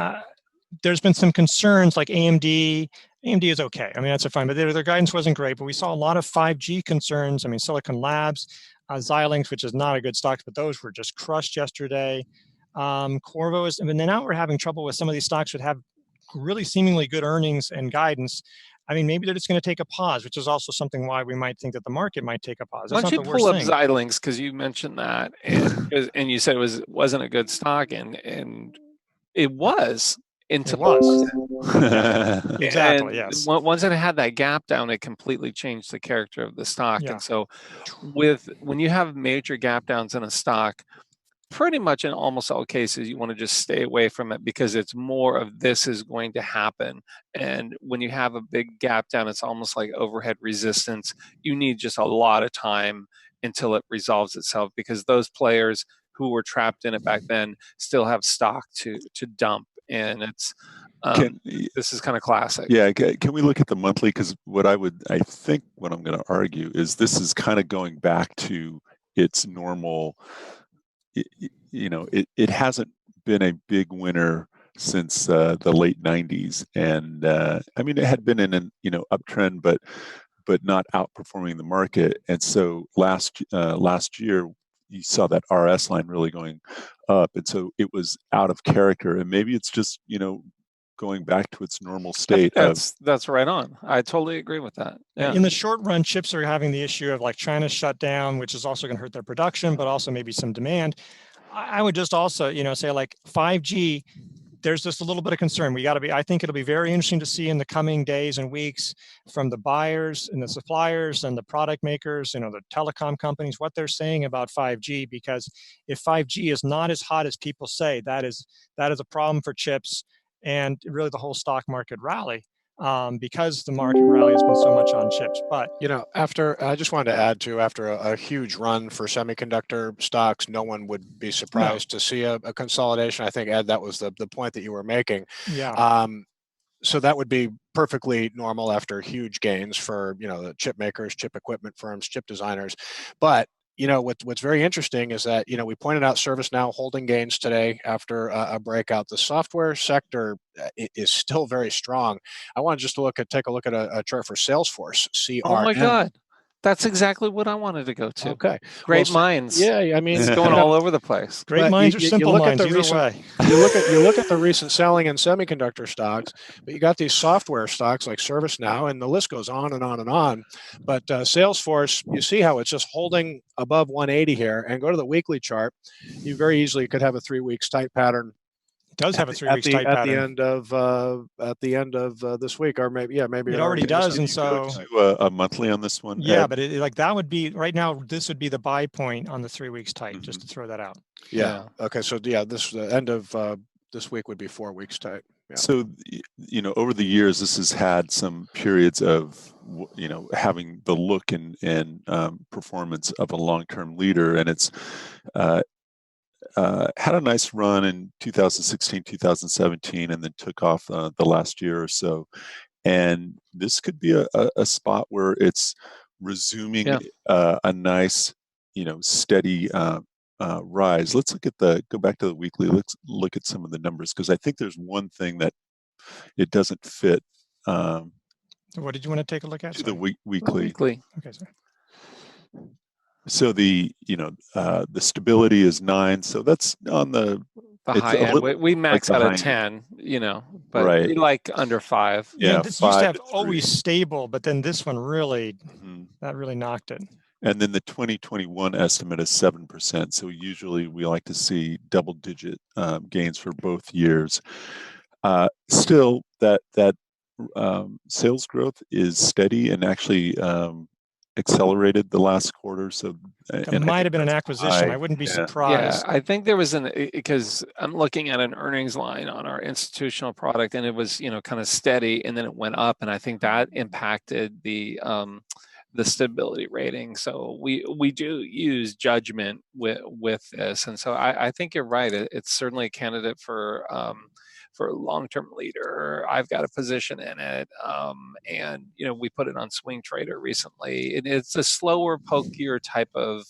there's been some concerns like AMD. AMD is okay. I mean, that's fine, but their guidance wasn't great. But we saw a lot of 5G concerns. I mean, Silicon Labs, Xilinx, which is not a good stock, but those were just crushed yesterday. Qorvo is, and then now we're having trouble with some of these stocks that have really seemingly good earnings and guidance. I mean, maybe they're just going to take a pause, which is also something why we might think that the market might take a pause. Why don't you pull up Xilinx, because you mentioned that, and you said it wasn't a good stock, and it was. It was. Exactly. And yes. Once it had that gap down, it completely changed the character of the stock. And so, when you have major gap downs in a stock, pretty much in almost all cases, you want to just stay away from it, because it's more of this is going to happen. And when you have a big gap down, it's almost like overhead resistance. You need just a lot of time until it resolves itself, because those players who were trapped in it back then still have stock to dump. And it's this is kind of classic. Yeah, can we look at the monthly? Because I think what I'm going to argue is this is kind of going back to its normal, it hasn't been a big winner since the late 90s, and I mean, it had been in an uptrend, but not outperforming the market. And so last year, you saw that RS line really going up, and so it was out of character. And maybe it's just going back to its normal state. That's right on. I totally agree with that. Yeah. In the short run, chips are having the issue of like China shut down, which is also going to hurt their production, but also maybe some demand. I would just also, say like 5G, there's just a little bit of concern. I think it'll be very interesting to see in the coming days and weeks from the buyers and the suppliers and the product makers, the telecom companies, what they're saying about 5G, because if 5G is not as hot as people say, that is a problem for chips and really the whole stock market rally. Because the market rally has been so much on chips. But I just wanted to add to, after a huge run for semiconductor stocks, no one would be surprised to see a consolidation. I think, Ed, that was the point that you were making. Yeah. So that would be perfectly normal after huge gains for the chip makers, chip equipment firms, chip designers. But what's very interesting is that we pointed out ServiceNow holding gains today after a breakout. The software sector is still very strong. I want to just take a look at a chart for Salesforce. CRM. Oh my God, that's exactly what I wanted to go to. Okay, great minds. Yeah, I mean, it's going all over the place. Great minds or simple minds, either way. You look at the recent selling in semiconductor stocks, but you got these software stocks like ServiceNow, and the list goes on and on and on. But Salesforce, you see how it's just holding above 180 here, and go to the weekly chart. You very easily could have a 3 weeks tight pattern. It does have a 3 weeks tight pattern at the end of this week, or maybe it already does. And so a monthly on this one. Yeah, but that would be right now. This would be the buy point on the 3 weeks tight. Just to throw that out. Yeah. Okay. So the end of this week would be 4 weeks tight. Yeah. So over the years, this has had some periods of having the look and performance of a long-term leader, and it's had a nice run in 2016, 2017, and then took off the last year or so. And this could be a spot where it's resuming a nice, steady rise. Let's go back to the weekly. Let's look at some of the numbers, because I think there's one thing that it doesn't fit. What did you want to take a look at? To the weekly. Okay, sorry. So the stability is 9. So that's on the high end. We max out at 10, but we like under 5. Yeah, this used to have always stable, but then this one really, that really knocked it. And then the 2021 estimate is 7%. So usually we like to see double-digit gains for both years. Still, that sales growth is steady and actually accelerated the last quarter. So it might have been an acquisition. I wouldn't be surprised. Yeah, I think there was because I'm looking at an earnings line on our institutional product, and it was kind of steady, and then it went up, and I think that impacted the stability rating. So we do use judgment with this, and so I think you're right. It's certainly a candidate for a long-term leader. I've got a position in it, and we put it on Swing Trader recently. It's a slower, pokier type of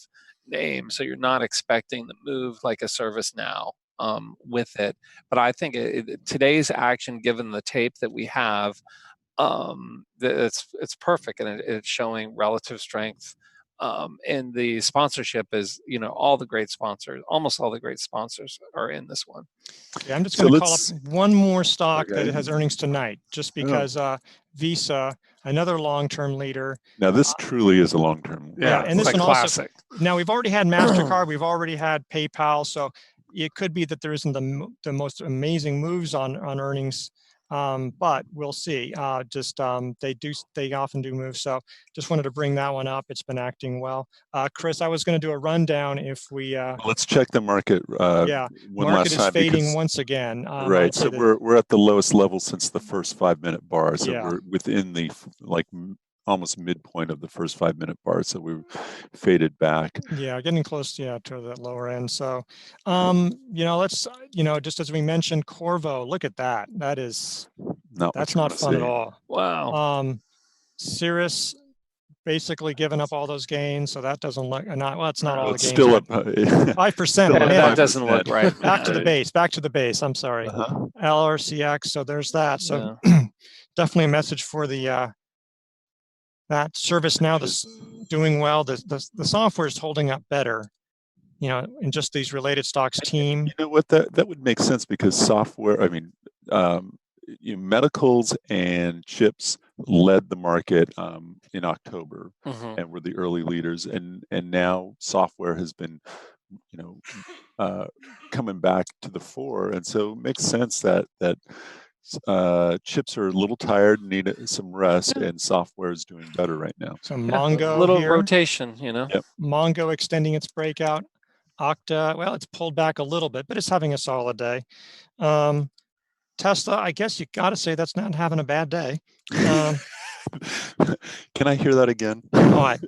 name, so you're not expecting the move like a ServiceNow with it. But I think today's action, given the tape that we have, it's perfect, and it's showing relative strength. And the sponsorship is, all the great sponsors, almost all the great sponsors are in this one. Yeah, I'm just going to call up one more stock that has earnings tonight, just because Visa, another long-term leader. Now this truly is a long-term. Yeah, and this one classic. Also. Now we've already had MasterCard, we've already had PayPal, so it could be that there isn't the most amazing moves on earnings. But we'll see. They often do move. So just wanted to bring that one up. It's been acting well. Chris, I was going to do a rundown if we. Let's check the market. Yeah, one market last time is fading once again. Right. So we're at the lowest level since the first 5-minute bar. So we're within the almost midpoint of the first 5-minute bar, so we faded back. Yeah, getting close, to that lower end. So, let's, just as we mentioned, Corvo. Look at that. That's not fun at all. Wow. Cirrus basically given up all those gains, so that doesn't look well. It's not all the it's gains. still up 5%. That doesn't look right. Back to the base. Back to the base. I'm sorry. LRCX. So there's that. So definitely a message for the that ServiceNow that's doing well. The software is holding up better. In just these related stocks team. You know what? That would make sense because software. I mean, medicals and chips led the market in October and were the early leaders, and now software has been, coming back to the fore, and so it makes sense that chips are a little tired and need some rest, and software is doing better right now. So Mongo a little here. rotation, Yep. Mongo extending its breakout. Okta, well, it's pulled back a little bit, but it's having a solid day. Tesla, I guess you got to say that's not having a bad day. Can I hear that again?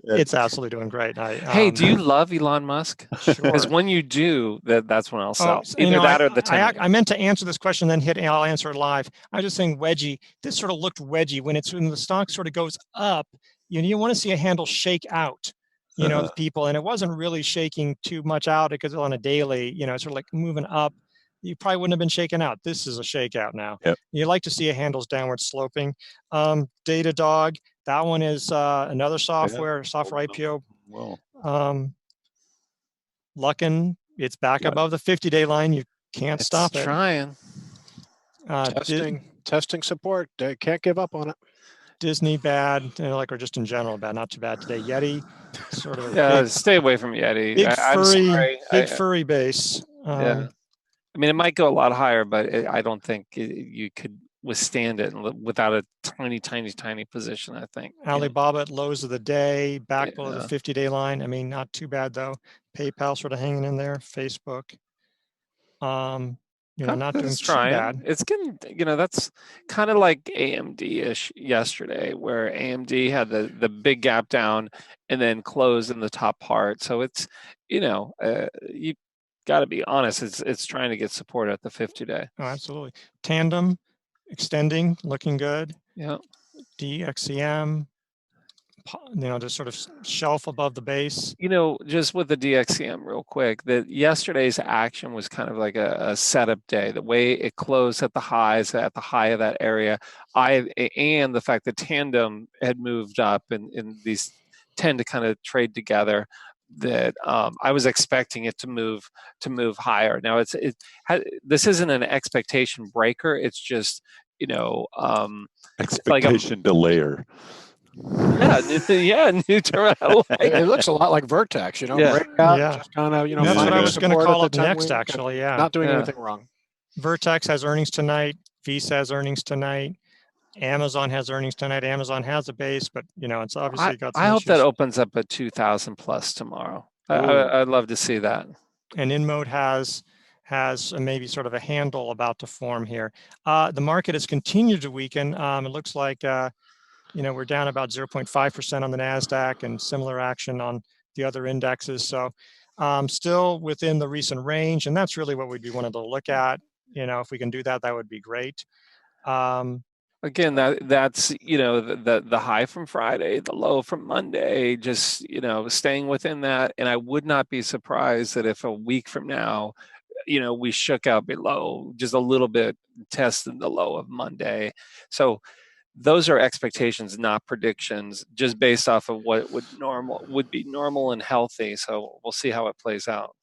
It's absolutely doing great. Hey, do you love Elon Musk? Sure. Because when you do, that's when I'll sell. Either that or the 10. I meant to answer this question, then I'll answer it live. I was just saying wedgie. This sort of looked wedgie when the stock sort of goes up. You want to see a handle shake out. The people, and it wasn't really shaking too much out because on a daily, sort of like moving up. You probably wouldn't have been shaken out. This is a shakeout now. Yep. You like to see a handles downward sloping. Datadog, that one is another software IPO. Well, Luckin, it's back above the 50-day line. You can't stop it. Trying. Testing support. Can't give up on it. Disney bad, or just in general bad. Not too bad today. Yeti, sort of. Stay away from Yeti. Big furry base. Yeah. I mean, it might go a lot higher, but I don't think you could withstand it without a tiny position, I think. Alibaba at lows of the day, back below the 50-day line. I mean, not too bad, though. PayPal sort of hanging in there. Facebook. Not doing too bad. It's getting, that's kind of like AMD-ish yesterday, where AMD had the big gap down and then closed in the top part. So it's, you got to be honest, it's trying to get support at the 50-day. Oh, absolutely. Tandem extending, looking good. Yeah. DXCM, just sort of shelf above the base. Just with the DXCM real quick, that yesterday's action was kind of like a setup day. The way it closed at the highs, at the high of that area, and the fact that Tandem had moved up and these tend to kind of trade together, that I was expecting it to move higher. Now this isn't an expectation breaker. It's just expectation delayer. Neutral. It looks a lot like Vertex, breakout, just kind of, That's what I was going to call up next, actually. Yeah, not doing anything wrong. Vertex has earnings tonight. Visa has earnings tonight. Amazon has earnings tonight. Amazon has a base, but it's obviously got some I hope issues. that opens up at 2,000 plus tomorrow. I'd love to see that. And InMode has maybe sort of a handle about to form here. The market has continued to weaken. It looks like we're down about 0.5% on the NASDAQ and similar action on the other indexes. So still within the recent range, and that's really what we'd be wanting to look at. If we can do that, that would be great. Again, that's the high from Friday, the low from Monday, just staying within that. And I would not be surprised that if a week from now, we shook out below just a little bit, tested the low of Monday. So those are expectations, not predictions, just based off of what would be normal and healthy. So we'll see how it plays out.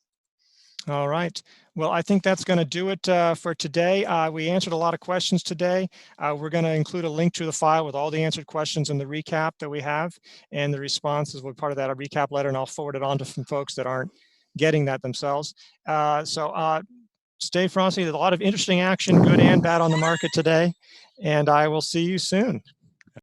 All right. Well, I think that's going to do it for today. We answered a lot of questions today. We're going to include a link to the file with all the answered questions and the recap that we have, and the responses will be part of that recap letter, and I'll forward it on to some folks that aren't getting that themselves. So stay frosty. There's a lot of interesting action, good and bad, on the market today, and I will see you soon.